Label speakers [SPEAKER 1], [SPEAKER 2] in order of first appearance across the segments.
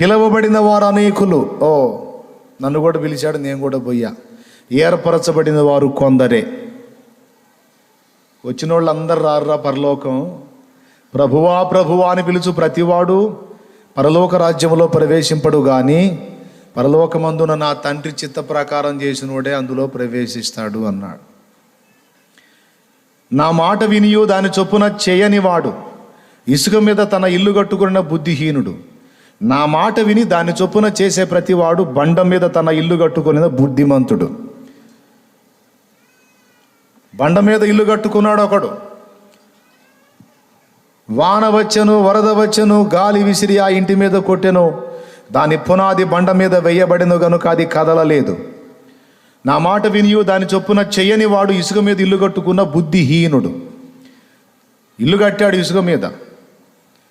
[SPEAKER 1] పిలవబడిన వారు అనేకులు. నన్ను కూడా పిలిచాడు, నేను కూడా పోయా. ఏర్పరచబడిన వారు కొందరే. వచ్చిన వాళ్ళందరూ రారురా పరలోకం. ప్రభువా ప్రభువా అని పిలుచు ప్రతివాడు పరలోక రాజ్యంలో ప్రవేశింపడు, కానీ పరలోకమందున నా తండ్రి చిత్త ప్రకారం చేసినోడే అందులో ప్రవేశిస్తాడు అన్నాడు. నా మాట వినియు దాని చొప్పున చేయని వాడు ఇసుక మీద తన ఇల్లు కట్టుకున్న బుద్ధిహీనుడు. నా మాట విని దాని చొప్పున చేసే ప్రతివాడు బండ మీద తన ఇల్లు కట్టుకున్న బుద్ధిమంతుడు. బండ మీద ఇల్లు కట్టుకున్నాడు ఒకడు. వాన వచ్చెను, వరద వచ్చెను, గాలి విసిరి ఆ ఇంటి మీద కొట్టెను. దాని పునాది బండ మీద వేయబడిన గనుక అది కదలలేదు. నా మాట వినియు దాని చొప్పున చెయ్యని వాడు ఇసుక మీద ఇల్లు కట్టుకున్న బుద్ధిహీనుడు. ఇల్లు కట్టాడు ఇసుక మీద.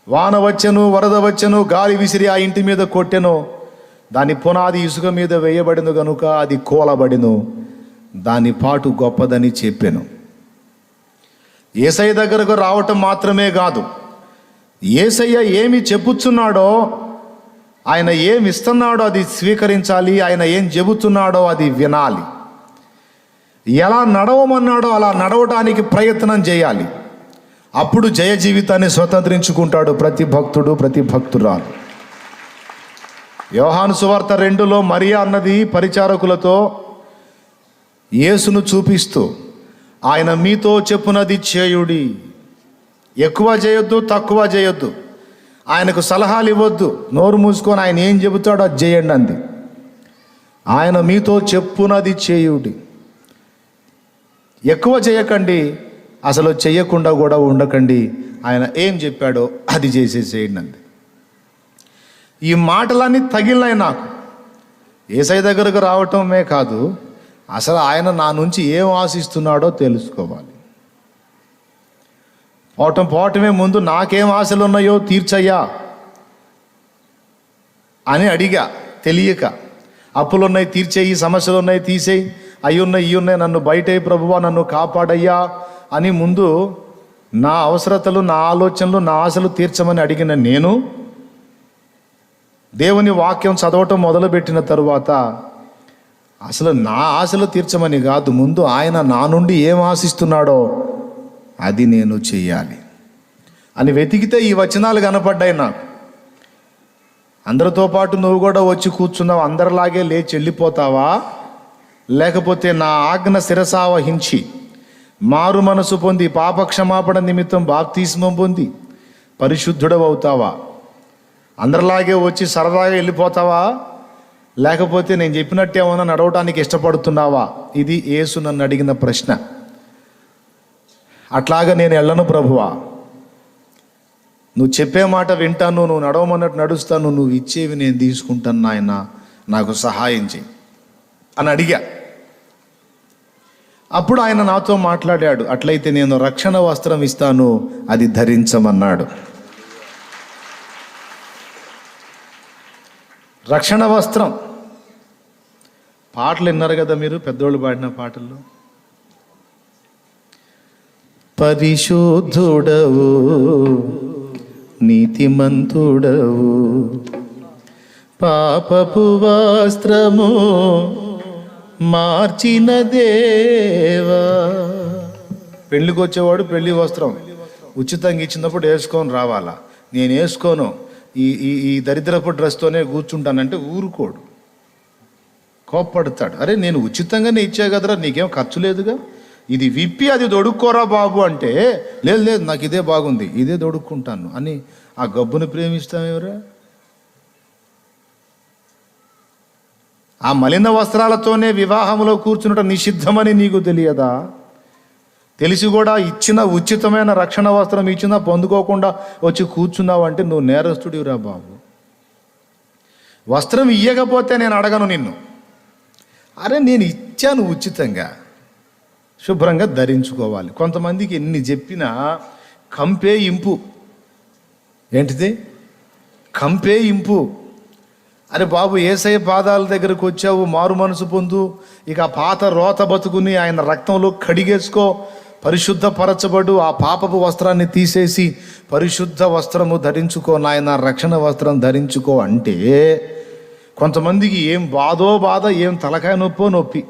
[SPEAKER 1] వాన వచ్చెను, వరద వచ్చెను, గాలి విసిరి ఆ ఇంటి మీద కొట్టెను. దాని పునాది ఇసుక మీద వేయబడిన గనుక అది కూలబడిను. దాని పాటు గొప్పదని చెప్పాను. యేసయ్య దగ్గరకు రావటం మాత్రమే కాదు, యేసయ్య ఏమి చెప్పుచున్నాడో, ఆయన ఏమి ఇస్తున్నాడో అది స్వీకరించాలి. ఆయన ఏం చెబుతున్నాడో అది వినాలి. ఎలా నడవమన్నాడో అలా నడవటానికి ప్రయత్నం చేయాలి. అప్పుడు జయ జీవితాన్ని స్వతంత్రించుకుంటాడు ప్రతి భక్తుడు, ప్రతి భక్తురాలు. యోహాను సువార్త 2లో మరియా అన్నది పరిచారకులతో యేసును చూపిస్తూ, ఆయన మీతో చెప్పునది చేయుడి, ఎక్కువ చేయొద్దు, తక్కువ చేయొద్దు, ఆయనకు సలహాలు ఇవ్వద్దు, నోరు మూసుకొని ఆయన ఏం చెబుతాడో అది చేయండి అంది. ఆయన మీతో చెప్పునది చేయుడి, ఎక్కువ చేయకండి, అసలు చెయ్యకుండా కూడా ఉండకండి, ఆయన ఏం చెప్పాడో అది చేసేసేయండి అంది. ఈ మాటలన్నీ తగిలినాయి నాకు. యేసయ్య దగ్గరకు రావటమే కాదు, అసలు ఆయన నా నుంచి ఏం ఆశిస్తున్నాడో తెలుసుకోవాలి. పోవటమే ముందు నాకేం ఆశలు ఉన్నాయో తీర్చయ్యా అని అడిగా తెలియక. అప్పులున్నాయి తీర్చేయి, సమస్యలు ఉన్నాయి తీసేయి, అవి ఉన్నాయి ఇవి ఉన్నాయి, నన్ను బయటే ప్రభువా నన్ను కాపాడయ్యా అని ముందు నా అవసరతలు, నా ఆలోచనలు, నా ఆశలు తీర్చమని అడిగిన నేను దేవుని వాక్యం చదవటం మొదలుపెట్టిన తరువాత అసలు నా ఆశలు తీర్చమని కాదు, ముందు ఆయన నా నుండి ఏం ఆశిస్తున్నాడో అది నేను చెయ్యాలి అని వెతికితే ఈ వచనాలు కనపడ్డాయి నాకు. అందరితో పాటు నువ్వు కూడా వచ్చి కూర్చున్నావు, అందరిలాగే లేచి వెళ్ళిపోతావా, లేకపోతే నా ఆజ్ఞ శిరసావహించి మారు మనసు పొంది పాపక్షమాపణ నిమిత్తం బాప్తిస్మం పొంది పరిశుద్ధుడవవుతావా? అందరిలాగే వచ్చి సరదాగా వెళ్ళిపోతావా, లేకపోతే నేను చెప్పినట్టు ఏమన్నా నడవటానికి ఇష్టపడుతున్నావా? ఇది యేసు నన్ను అడిగిన ప్రశ్న. అట్లాగా నేను వెళ్ళను ప్రభువా, నువ్వు చెప్పే మాట వింటాను, నువ్వు నడవమన్నట్టు నడుస్తాను, నువ్వు ఇచ్చేవి నేను తీసుకుంటాను నాయన, నాకు సహాయం చేయి అని అడిగా. అప్పుడు ఆయన నాతో మాట్లాడాడు, అట్లయితే నేను రక్షణ వస్త్రం ఇస్తాను, అది ధరించమన్నాడు. రక్షణ వస్త్రం. పాటలు విన్నారు కదా మీరు, పెద్దోళ్ళు పాడిన పాటల్లో, పరిశుద్ధుడవు నీతిమంతుడవు పాపపు వస్త్రము మార్చిన దేవా. పెళ్ళికి వచ్చేవాడు పెళ్లి వస్త్రం ఉచితంగా ఇచ్చినప్పుడు వేసుకొని రావాలా. నేను వేసుకోను, ఈ ఈ దరిద్రపు డ్రెస్తోనే కూర్చుంటానంటే ఊరుకోడు, కోప్పడతాడు. అరే నేను ఉచితంగానే ఇచ్చా కదరా, నీకేం ఖర్చు లేదుగా, ఇది విప్పి అది దొడుక్కోరా బాబు అంటే, లేదు లేదు నాకు ఇదే బాగుంది, ఇదే దొడుక్కుంటాను అని ఆ గబ్బుని ప్రేమిస్తామేవరా? ఆ మలిన వస్త్రాలతోనే వివాహంలో కూర్చున్నట నిషిద్ధమని నీకు తెలియదా? తెలిసి కూడా ఇచ్చిన ఉచితమైన రక్షణ వస్త్రం ఇచ్చినా పొందుకోకుండా వచ్చి కూర్చున్నావు అంటే నువ్వు నేరస్తుడివిరా బాబు. వస్త్రం ఇయ్యకపోతే నేను అడగను నిన్ను, అరే నేను ఇచ్చాను ఉచితంగా, శుభ్రంగా ధరించుకోవాలి. కొంతమందికి ఎన్ని చెప్పినా కంపే ఇంపు. ఏంటిది? కంపే ఇంపు. అరే బాబు, యేసయ్య పాదాల దగ్గరకు వచ్చావు, మారు మనసు పొందు, ఇక పాత రోత బతుకుని ఆయన రక్తంలో కడిగేసుకో, పరిశుద్ధపరచబడు ఆ పాపపు వస్త్రాన్ని తీసేసి పరిశుద్ధ వస్త్రము ధరించుకో నాయన, రక్షణ వస్త్రం ధరించుకో అంటే కొంతమందికి ఏం బాధ, ఏం తలకాయ నొప్పి.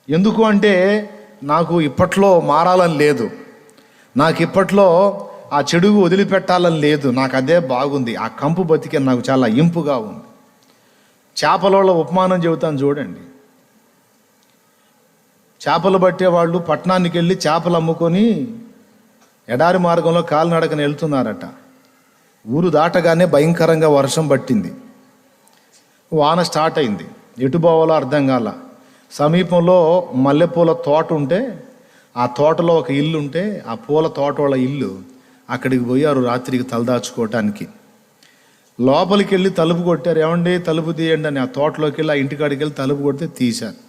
[SPEAKER 1] ఎందుకు అంటే నాకు ఇప్పట్లో మారాలని లేదు, నాకు ఇప్పట్లో ఆ చెడుగు వదిలిపెట్టాలని లేదు, నాకు అదే బాగుంది, ఆ కంపు బతికే నాకు చాలా ఇంపుగా ఉంది. చేపల ఉపమానం చెబుతాను చూడండి. చేపలు పట్టేవాళ్ళు పట్టణానికి వెళ్ళి చేపలు అమ్ముకొని ఎడారి మార్గంలో కాలినడకన వెళ్తున్నారట. ఊరు దాటగానే భయంకరంగా వర్షం పట్టింది, వాన స్టార్ట్ అయింది, ఎటు పోవాలో అర్థం కాల. సమీపంలో మల్లెపూల తోట ఉంటే ఆ తోటలో ఒక ఇల్లు ఉంటే ఆ పూల తోట వాళ్ళ ఇల్లు, అక్కడికి పోయారు రాత్రికి తలదాచుకోవటానికి. లోపలికి వెళ్ళి తలుపు కొట్టారు. ఏమండి తలుపు తీయండి అని. ఆ తోటలోకి వెళ్ళి ఆ ఇంటికాడికి వెళ్ళి తలుపు కొడితే తీశారు.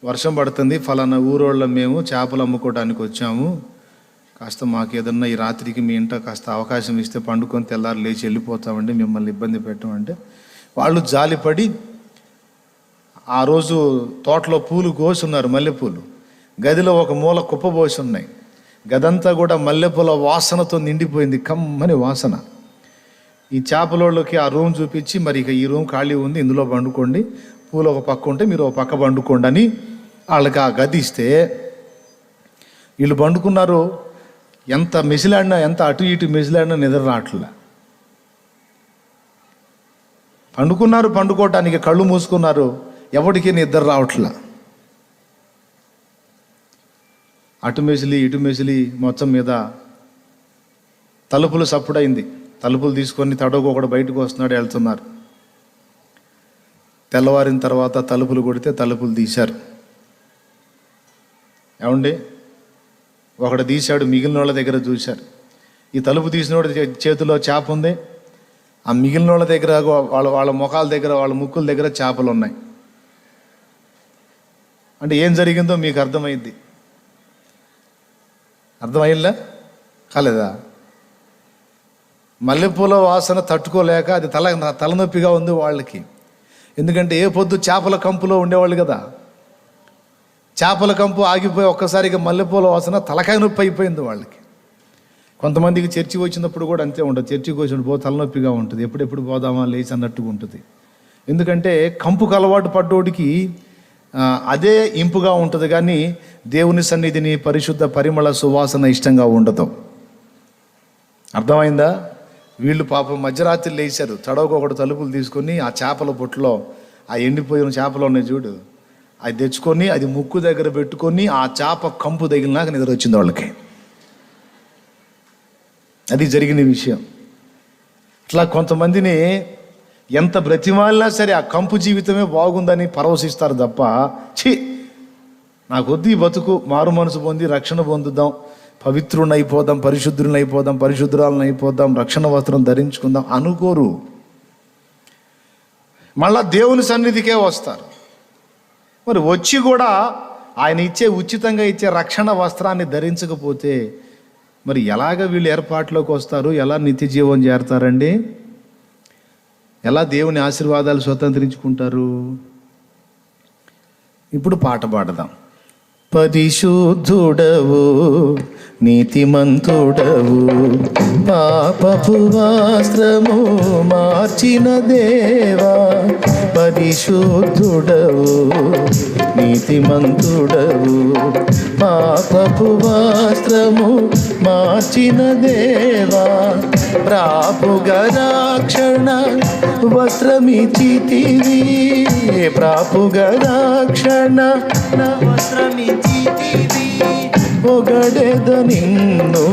[SPEAKER 1] వర్షం పడుతుంది, ఫలానా ఊరోళ్ళం, మేము చేపలు అమ్ముకోవడానికి వచ్చాము, కాస్త మాకు ఏదన్నా ఈ రాత్రికి మీ ఇంట కాస్త అవకాశం ఇస్తే పండుకొని తెల్లారు లేచి వెళ్ళిపోతామండి, మిమ్మల్ని ఇబ్బంది పెట్టమంటే వాళ్ళు జాలిపడి ఆ రోజు తోటలో పూలు కోసున్నారు, మల్లెపూలు. గదిలో ఒక మూల కుప్పబోసి ఉన్నాయి. గదంతా కూడా మల్లెపూల వాసనతో నిండిపోయింది, కమ్మని వాసన. ఈ చేపలోళ్ళకి ఆ రూమ్ చూపించి, మరి ఇక ఈ రూమ్ ఖాళీ ఉంది, ఇందులో పండుకోండి, పూలు ఒక పక్క ఉంటే మీరు ఒక పక్క పండుకోండి అని వాళ్ళకి ఆ గది ఇస్తే వీళ్ళు పండుకున్నారు. ఎంత మెసిలాడినా, ఎంత అటు ఇటు మెసిలాడినా నిద్ర రావట్లే. పండుకోవటానికి కళ్ళు మూసుకున్నారు, ఎవరికి నిద్ర రావట్లా. అటు మెసిలి ఇటు మెసిలి మొత్తం మీద తలుపులు సప్పుడైంది. తలుపులు తీసుకొని తడవకొకడు బయటకు వస్తున్నాడు, వెళ్తున్నారు. తెల్లవారిన తర్వాత తలుపులు కొడితే తలుపులు తీశారు. ఏమండి ఒకడు తీశాడు, మిగిలిన వాళ్ళ దగ్గర చూశారు. ఈ తలుపు తీసినోడు చేతిలో చేప ఉంది, ఆ మిగిలిన వాళ్ళ దగ్గర వాళ్ళ ముఖాల దగ్గర, వాళ్ళ ముక్కుల దగ్గర చేపలు ఉన్నాయి. అంటే ఏం జరిగిందో మీకు అర్థమైంది. అర్థమైందా కాలేదా? మల్లెపూల వాసన తట్టుకోలేక అది తలనొప్పిగా ఉంది వాళ్ళకి. ఎందుకంటే ఏ పొద్దు చేపల కంపులో ఉండేవాళ్ళు కదా. చేపల కంపు ఆగిపోయి ఒక్కసారిగా మల్లెపూల వాసన తలకాయ నొప్పి అయిపోయింది వాళ్ళకి. కొంతమందికి చర్చి వచ్చినప్పుడు కూడా అంతే ఉంటుంది. చర్చికి వచ్చినప్పుడు తలనొప్పిగా ఉంటుంది, ఎప్పుడెప్పుడు పోదామా లేచి అన్నట్టుగా ఉంటుంది. ఎందుకంటే కంపుకు అలవాటు పడ్డోడికి అదే ఇంపుగా ఉంటుంది, కానీ దేవుని సన్నిధిని పరిశుద్ధ పరిమళ సువాసన ఇష్టంగా ఉండదు. అర్థమైందా? వీళ్ళు పాపం మధ్యరాత్రి లేచారు, తడవకొకడు తలుపులు తీసుకొని ఆ చేపల బొట్టులో ఆ ఎండిపోయిన చేపలు ఉన్నాయి చూడు, అది తెచ్చుకొని అది ముక్కు దగ్గర పెట్టుకొని ఆ చేప కంపు తగిలినాక నిద్ర వచ్చింది వాళ్ళకి. అది జరిగిన విషయం. ఇట్లా కొంతమందిని ఎంత బ్రతిమాలినా సరే ఆ కంపు జీవితమే బాగుందని పరవశిస్తారు తప్ప, ఛీ నాకొద్దు ఈ బతుకు, మారు మనసు పొంది రక్షణ పొందుదాం, పవిత్రుని అయిపోదాం, పరిశుద్ధులను అయిపోదాం, పరిశుద్ధురాలను అయిపోదాం, రక్షణ వస్త్రం ధరించుకుందాం అనుకోరు. మళ్ళా దేవుని సన్నిధికే వస్తారు. మరి వచ్చి కూడా ఆయన ఉచితంగా ఇచ్చే రక్షణ వస్త్రాన్ని ధరించకపోతే మరి ఎలాగ వీళ్ళు ఏర్పాట్లోకి వస్తారు? ఎలా నిత్య జీవం చేరతారండి? ఎలా దేవుని ఆశీర్వాదాలు స్వతంత్రించుకుంటారు? ఇప్పుడు పాట పాడదాం. పరిశుద్ధుడవు నీతిమంతుడవు, పాపపు వస్త్రము మార్చిన దేవా. పరిశుద్ధుడవు నీతిమంతుడవు, పాపపు వస్త్రము మార్చిన దేవా. ప్రాపుగా రక్షణ వస్త్రమిచ్చితివి, ప్రాపుగా రక్షణ వస్త్రమిచ్చితివి. పొగడెద నిన్ను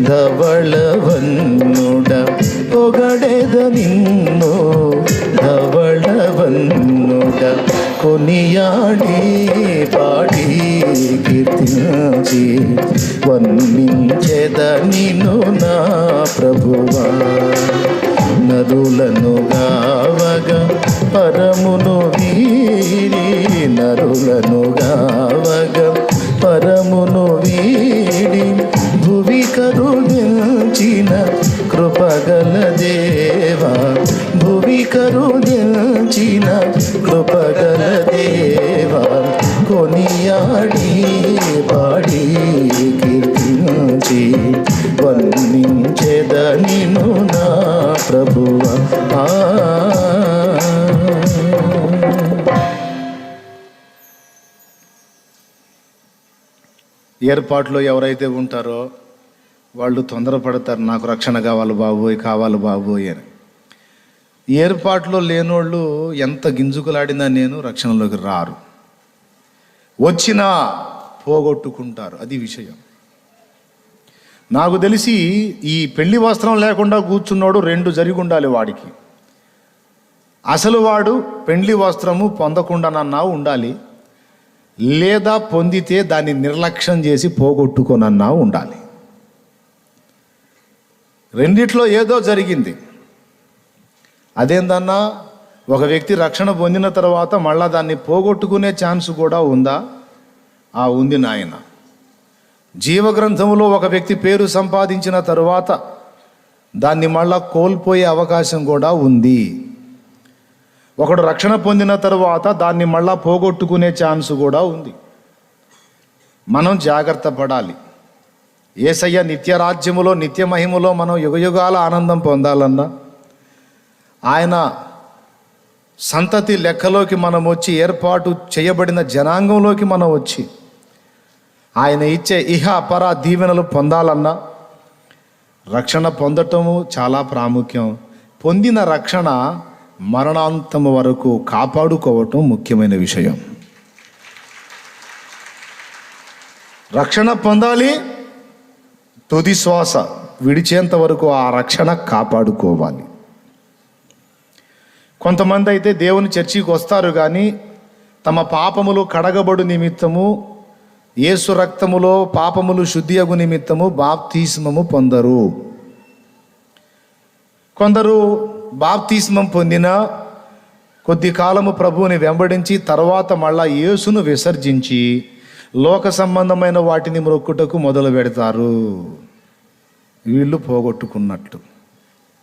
[SPEAKER 1] ధవళవన్నుడ, పొగడెద నిన్ను ధవళవన్నుడ. కొనియాడి పాడి కీర్తించి వర్ణించెద నిన్ను నా ప్రభువా. నరులను గావగా పరమును వీడి, నరులను గావగా పరమును వీడి. భువి కరుదించిన కృపగల దేవా, భువి కరుదించిన కృపగల దేవా. కొనియాడి కొనియాడి పాడి కీర్తించి వర్ణించెద నిన్ను నా ప్రభువా. ఏర్పాట్లో ఎవరైతే ఉంటారో వాళ్ళు తొందరపడతారు, నాకు రక్షణ కావాలి బాబోయ్ అని. ఏర్పాట్లో లేనోళ్ళు ఎంత గింజుకులాడినా నేను రక్షణలోకి రారు, వచ్చినా పోగొట్టుకుంటారు. అది విషయం. నాకు తెలిసి ఈ పెళ్లి వస్త్రం లేకుండా కూర్చున్నాడు 2 జరిగి ఉండాలి వాడికి. అసలు వాడు పెళ్లి వస్త్రము పొందకుండానన్నా ఉండాలి, లేదా పొందితే దాన్ని నిర్లక్ష్యం చేసి పోగొట్టుకోనన్నా ఉండాలి. రెండిట్లో ఏదో జరిగింది. అదేందన్నా, ఒక వ్యక్తి రక్షణ పొందిన తర్వాత మళ్ళా దాన్ని పోగొట్టుకునే ఛాన్స్ కూడా ఉందా? ఉంది నాయన. జీవగ్రంథంలో ఒక వ్యక్తి పేరు సంపాదించిన తరువాత దాన్ని మళ్ళా కోల్పోయే అవకాశం కూడా ఉంది. ఒకడు రక్షణ పొందిన తరువాత దాన్ని మళ్ళా పోగొట్టుకునే ఛాన్స్ కూడా ఉంది. మనం జాగ్రత్త పడాలి. యేసయ్య నిత్యరాజ్యములో నిత్య మహిమలో మనం యుగయుగాల ఆనందం పొందాలన్నా, ఆయన సంతతి లెక్కలోకి మనం వచ్చి, ఏర్పాటు చేయబడిన జనాంగంలోకి మనం వచ్చి ఆయన ఇచ్చే ఇహ పర దీవెనలు పొందాలన్నా రక్షణ పొందటము చాలా ప్రాముఖ్యం. పొందిన రక్షణ మరణాంతము వరకు కాపాడుకోవటం ముఖ్యమైన విషయం. రక్షణ పొందాలి, తుది శ్వాస విడిచేంత వరకు ఆ రక్షణ కాపాడుకోవాలి. కొంతమంది అయితే దేవుని చర్చికి వస్తారు కానీ తమ పాపములు కడగబడు నిమిత్తము, యేసు రక్తములో పాపములు శుద్ధియగు నిమిత్తము బాప్తిస్మము పొందరు. కొందరు బాప్తిస్మం పొందిన కొద్ది కాలము ప్రభువుని వెంబడించి తర్వాత మళ్ళా యేసును విసర్జించి లోక సంబంధమైన వాటిని మ్రొక్కుటకు మొదలు పెడతారు. వీళ్ళు పోగొట్టుకున్నట్లు.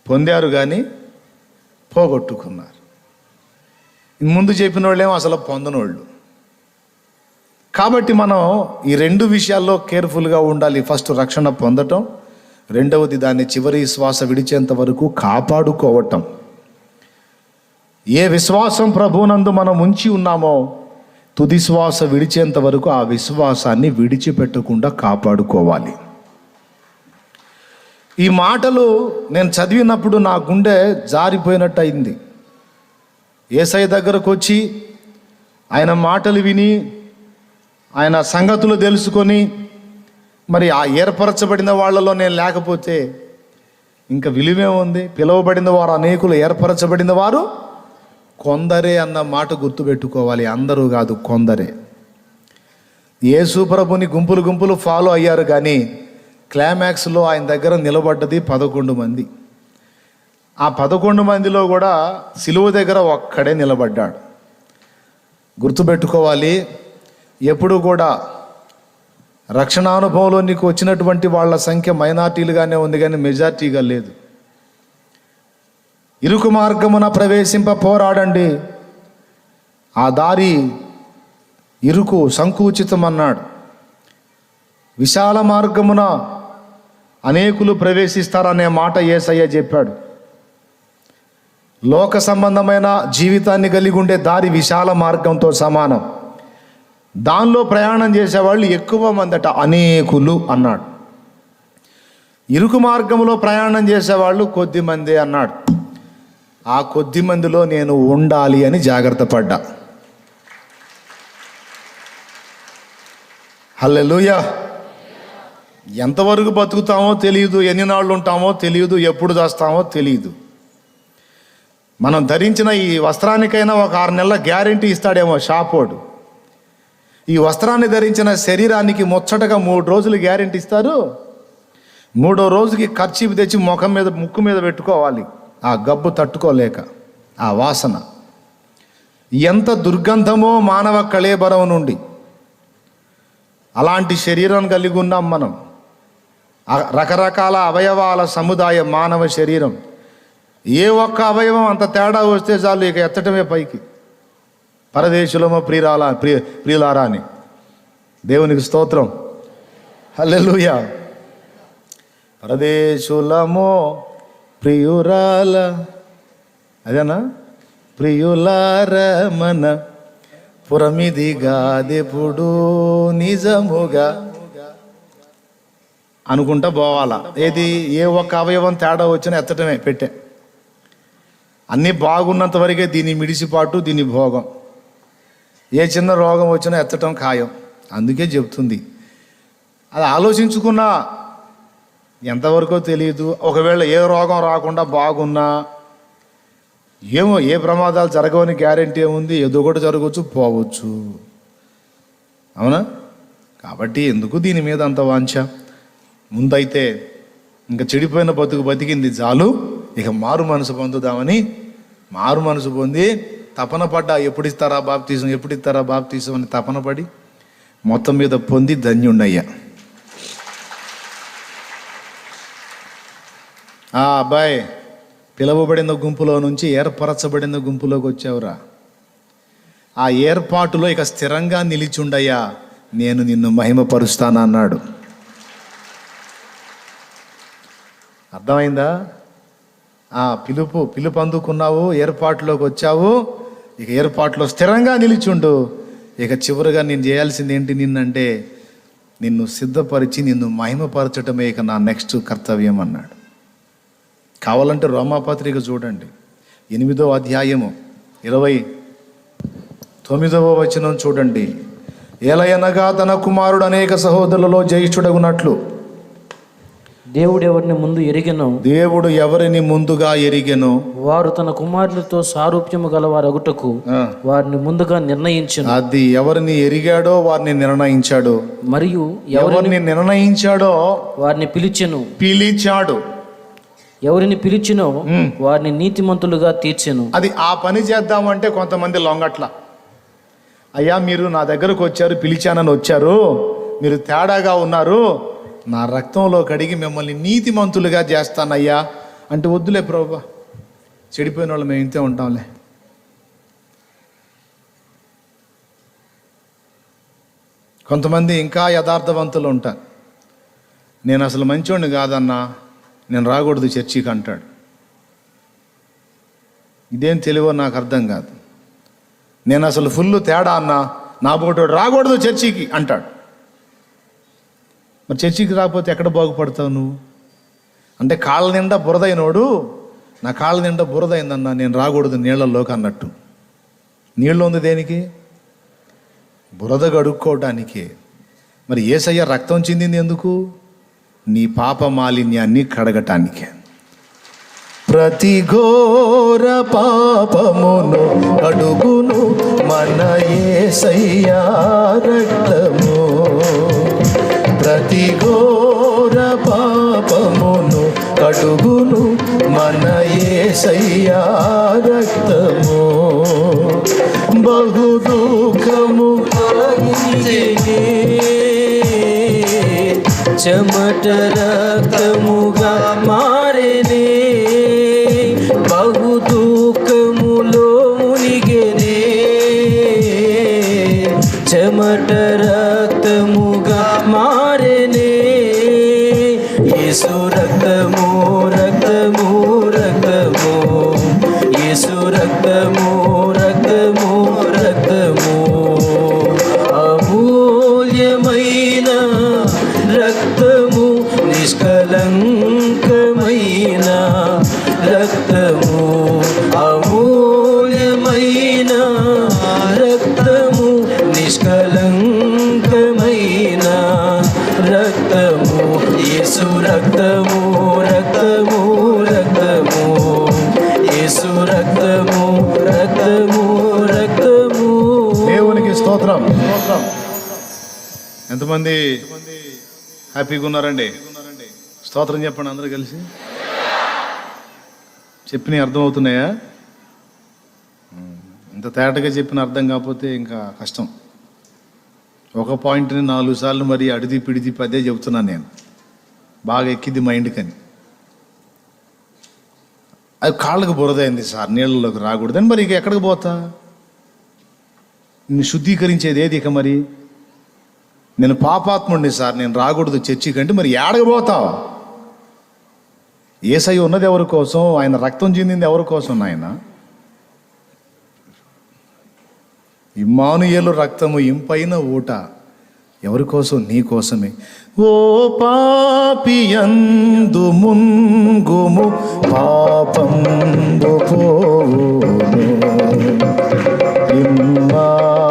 [SPEAKER 1] పొందారు కానీ పోగొట్టుకున్నారు. ముందు చెప్పిన వాళ్ళేమో అసలు పొందనోళ్ళు. కాబట్టి మనం ఈ 2 విషయాల్లో కేర్ఫుల్గా ఉండాలి. ఫస్ట్ రక్షణ పొందటం, రెండవది దాన్ని చివరి శ్వాస విడిచేంత వరకు కాపాడుకోవటం. ఏ విశ్వాసం ప్రభువునందు మనం ఉంచి ఉన్నామో తుది శ్వాస విడిచేంత వరకు ఆ విశ్వాసాన్ని విడిచిపెట్టకుండా కాపాడుకోవాలి. ఈ మాటలు నేను చదివినప్పుడు నా గుండె జారిపోయినట్టు అయింది. యేసయ్య దగ్గరకు వచ్చి ఆయన మాటలు విని ఆయన సంగతులు తెలుసుకొని మరి ఆ ఏర్పరచబడిన వాళ్ళలో నేను లేకపోతే ఇంకా విలువే ఉంది. పిలువబడిన వారు అనేకులు, ఏర్పరచబడిన వారు కొందరే అన్న మాట గుర్తుపెట్టుకోవాలి. అందరూ కాదు, కొందరే. యేసు ప్రభుని గుంపులు ఫాలో అయ్యారు కానీ క్లైమాక్స్లో ఆయన దగ్గర నిలబడ్డది 11 మంది. ఆ 11 మందిలో కూడా సిలువ దగ్గర ఒక్కడే నిలబడ్డాడు. గుర్తుపెట్టుకోవాలి, ఎప్పుడు కూడా రక్షణానుభవంలో నీకు వచ్చినటువంటి వాళ్ళ సంఖ్య మైనార్టీలుగానే ఉంది కానీ మెజార్టీగా లేదు. ఇరుకు మార్గమున ప్రవేశింప పోరాడండి, ఆ దారి ఇరుకు సంకుచితం అన్నాడు. విశాల మార్గమున అనేకులు ప్రవేశిస్తారనే మాట యేసయ్య చెప్పాడు. లోక సంబంధమైన జీవితాన్ని కలిగి ఉండే దారి విశాల మార్గంతో సమానం. దానిలో ప్రయాణం చేసేవాళ్ళు ఎక్కువ మందట, అనేకులు అన్నాడు. ఇరుకు మార్గంలో ప్రయాణం చేసేవాళ్ళు కొద్ది మంది అన్నాడు. ఆ కొద్ది మందిలో నేను ఉండాలి అని జాగ్రత్త పడ్డా. హల్లెలూయా. ఎంతవరకు బతుకుతామో తెలియదు, ఎన్ని నాళ్ళు ఉంటామో తెలియదు, ఎప్పుడు చేస్తామో తెలియదు. మనం ధరించిన ఈ వస్త్రానికైనా ఒక 6 నెలల గ్యారెంటీ ఇస్తాడేమో షాపోడు. ఈ వస్త్రాన్ని ధరించిన శరీరానికి ముచ్చటగా 3 రోజులు గ్యారెంటీ ఇస్తారు. 3వ రోజుకి కర్చీపు తెచ్చి ముక్కు మీద పెట్టుకోవాలి, ఆ గబ్బు తట్టుకోలేక ఆ వాసన. ఎంత దుర్గంధమో మానవ కళేబరం నుండి. అలాంటి శరీరం కలిగి ఉన్నాం మనం. రకరకాల అవయవాల సముదాయం మానవ శరీరం. ఏ ఒక్క అవయవం అంత తేడా వస్తే చాలు ఇక ఎత్తటమే పైకి. పరదేశులమో ప్రియులారా అని దేవునికి స్తోత్రం. హల్లెలూయా. పరదేశులమో ప్రియురాల, అదేనా, ప్రియులారమన పురమిదిగాదెప్పుడు నిజముగా అనుకుంటా పోవాలా. ఏది, ఏ ఒక్క అవయవం తేడా వచ్చినా ఎత్తటమే పెట్టే. అన్నీ బాగున్నంత వరకే దీని మిడిసిపాటు, దీని భోగం. ఏ చిన్న రోగం వచ్చినా ఎత్తటం ఖాయం. అందుకే చెప్తుంది. అది ఆలోచించుకున్నా ఎంతవరకో తెలియదు. ఒకవేళ ఏ రోగం రాకుండా బాగున్నా ఏమో, ఏ ప్రమాదాలు జరగవని గ్యారెంటీ ఏముంది? ఏదో ఒకటి జరగవచ్చు, పోవచ్చు. అవునా? కాబట్టి ఎందుకు దీని మీద అంత వాంఛ? ముందైతే ఇంకా చెడిపోయిన బతికింది చాలు, ఇక మారు మనసు పొందుదామని మారు మనసు పొంది తపన పడ్డా, ఎప్పుడు ఇస్తారా బాప్తీసం అని తపన పడి మొత్తం మీద పొంది ధన్యుణ్ణయ్యా. అబ్బాయి పిలువబడిన గుంపులో నుంచి ఏర్పరచబడిన గుంపులోకి వచ్చావురా. ఆ ఏర్పాటులో ఇక స్థిరంగా నిలిచుండయ్యా, నేను నిన్ను మహిమపరుస్తానన్నాడు. అర్థమైందా? పిలుపు అందుకున్నావు, ఏర్పాటులోకి వచ్చావు, ఇక ఏర్పాటులో స్థిరంగా నిలిచుండు. ఇక చివరిగా నేను చేయాల్సింది ఏంటి నిన్నంటే, నిన్ను సిద్ధపరిచి నిన్ను మహిమపరచటమే ఇక నా నెక్స్ట్ కర్తవ్యం అన్నాడు. కావాలంటే రోమాపత్రిక చూడండి, 8వ అధ్యాయము 29వ వచనం చూడండి. ఏలయనగా తన కుమారుడు అనేక సహోదరులలో జ్యేష్ఠుడగునట్లు
[SPEAKER 2] దేవుడు ఎవరిని
[SPEAKER 1] ముందుగా ఎరిగెనో
[SPEAKER 2] వారు తన కుమారులతో సారూప్యము గలవారగుటకు వారిని ముందుగా నిర్ణయించాడు.
[SPEAKER 1] అది ఎవరిని ఎరిగాడో వారిని నిర్ణయించాడు, మరియు ఎవరిని నిర్ణయించాడో
[SPEAKER 2] వారిని
[SPEAKER 1] పిలిచాడు.
[SPEAKER 2] ఎవరిని పిలిచినో వారిని నీతిమంతులుగా తీర్చెను.
[SPEAKER 1] అది ఆ పని చేద్దామంటే కొంతమంది లొంగట్ల. అయ్యా, మీరు నా దగ్గరకు వచ్చారు, పిలిచానని వచ్చారు, మీరు తేడాగా ఉన్నారు, నా రక్తంలో కడిగి మిమ్మల్ని నీతిమంతులుగా చేస్తానయ్యా అంటే, వద్దులే ప్రభువా, చెడిపోయిన వాళ్ళు మేము ఇంతే ఉంటాంలే. కొంతమంది ఇంకా యథార్థవంతులు ఉంటారు. నేను అసలు మంచోడిని కాదన్నా, నేను రాకూడదు చర్చికి అంటాడు. ఇదేం తెలివో నాకు అర్థం కాదు. నేను అసలు ఫుల్ తేడా అన్నా, నా పోటోడు రాకూడదు చర్చికి అంటాడు. మరి చర్చికి రాకపోతే ఎక్కడ బాగుపడతావు నువ్వు? అంటే కాళ్ళ నిండా బురదైనోడు, నా కాళ్ళ నిండా బురదైందన్నా, నేను రాకూడదు నీళ్ళల్లోకి అన్నట్టు. నీళ్ళు ఉంది దేనికి? బురద కడుక్కోవటానికి. మరి యేసయ్య రక్తం చిందింది ఎందుకు? నీ పాప మాలిన్యాన్ని కడగటానికి. ప్రతి ఘోర పాపమును అడుగును మన యేసయ్య రక్తము. ప్రతి ఘోర పాపమును కడుగును మన యేసయ్య రక్తము. బహు దుఃఖము
[SPEAKER 2] చెమట రక్తముగా మారేనే, బహు దుఃఖములో మునిగేనే. చెమట రక్తముగా మారేనే. యేసు రక్తము రక్తము రక్తము, యేసు రక్తము రక్తము రక్తము. అమూల్యమైన రక్తము, నిష్కలంకమైన రక్తము. అమూల్యమైన రక్తము, నిష్కలంకమైన రక్తము. యేసు రక్తము రక్తము రక్తము, యేసు రక్తము రక్తము రక్తము.
[SPEAKER 1] దేవునికి స్తోత్రం. ఎంతమంది హ్యాపీగా ఉన్నారండి? స్తోత్రం చెప్పండి అందరూ కలిసి. చెప్పిన అర్థమవుతున్నాయా? ఇంత తేటగా చెప్పిన అర్థం కాకపోతే ఇంకా కష్టం. ఒక పాయింట్ని 4 సార్లు మరి అడిది పిడిది పదే చెబుతున్నాను నేను, బాగా ఎక్కింది మైండ్కని. అది కాళ్ళకు బురదైంది సార్, నీళ్ళలోకి రాకూడదని. మరి ఇక ఎక్కడికి పోతా? నిన్ను శుద్ధీకరించేది ఏది? ఇక మరి నేను పాపాత్ముడిని సార్, నేను రాకూడదు చర్చికి అంటే మరి ఏడకపోతావు? యేసయ్య ఉన్నది ఎవరి కోసం? ఆయన రక్తం చెందింది ఎవరి కోసం? నాయన ఇమ్మానుయేలు రక్తము ఇంపైన ఊట ఎవరి కోసం? నీ కోసమే. ఓ పాపియందు ముంగుము పాపంబు పోవును, ఇమ్మానుయేలు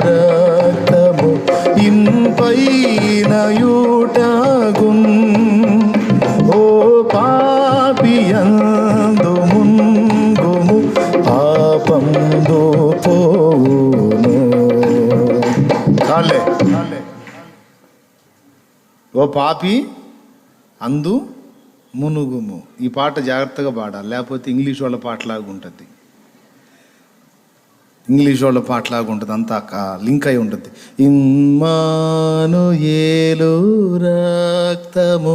[SPEAKER 1] రక్తము ఇంపైన యూటగున్. ఓ పాపియందు ముంగుము పాపంబు పోవును. చాలే. ఓ పాపి అందు మునుగుము. ఈ పాట జాగ్రత్తగా పాడాలి, లేకపోతే ఇంగ్లీష్ వాళ్ళ పాటలాగా ఉంటుంది. ఇంగ్లీష్ వాళ్ళ పాటలాగా ఉంటుంది, అంతా లింక్ అయి ఉంటుంది. ఇమ్మానుయేలు రక్తము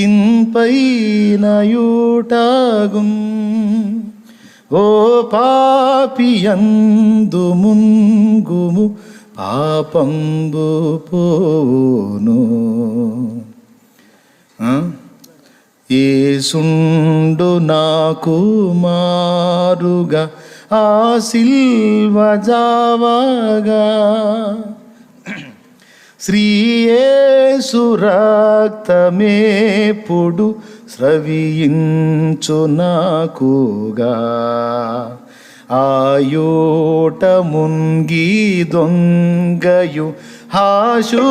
[SPEAKER 1] ఇంపైన యూటగున్. ఓ పాపియందు ముంగుము పాపంబు పోవును. యేసుండు నాకు మారుగా ఆ సిల్వ జావగా, శ్రీ యేసు రక్తమేపుడు స్రవించు నాకుగా. ఆయోట మున్గి దొంగయు హాశుద్ధుడాయేను,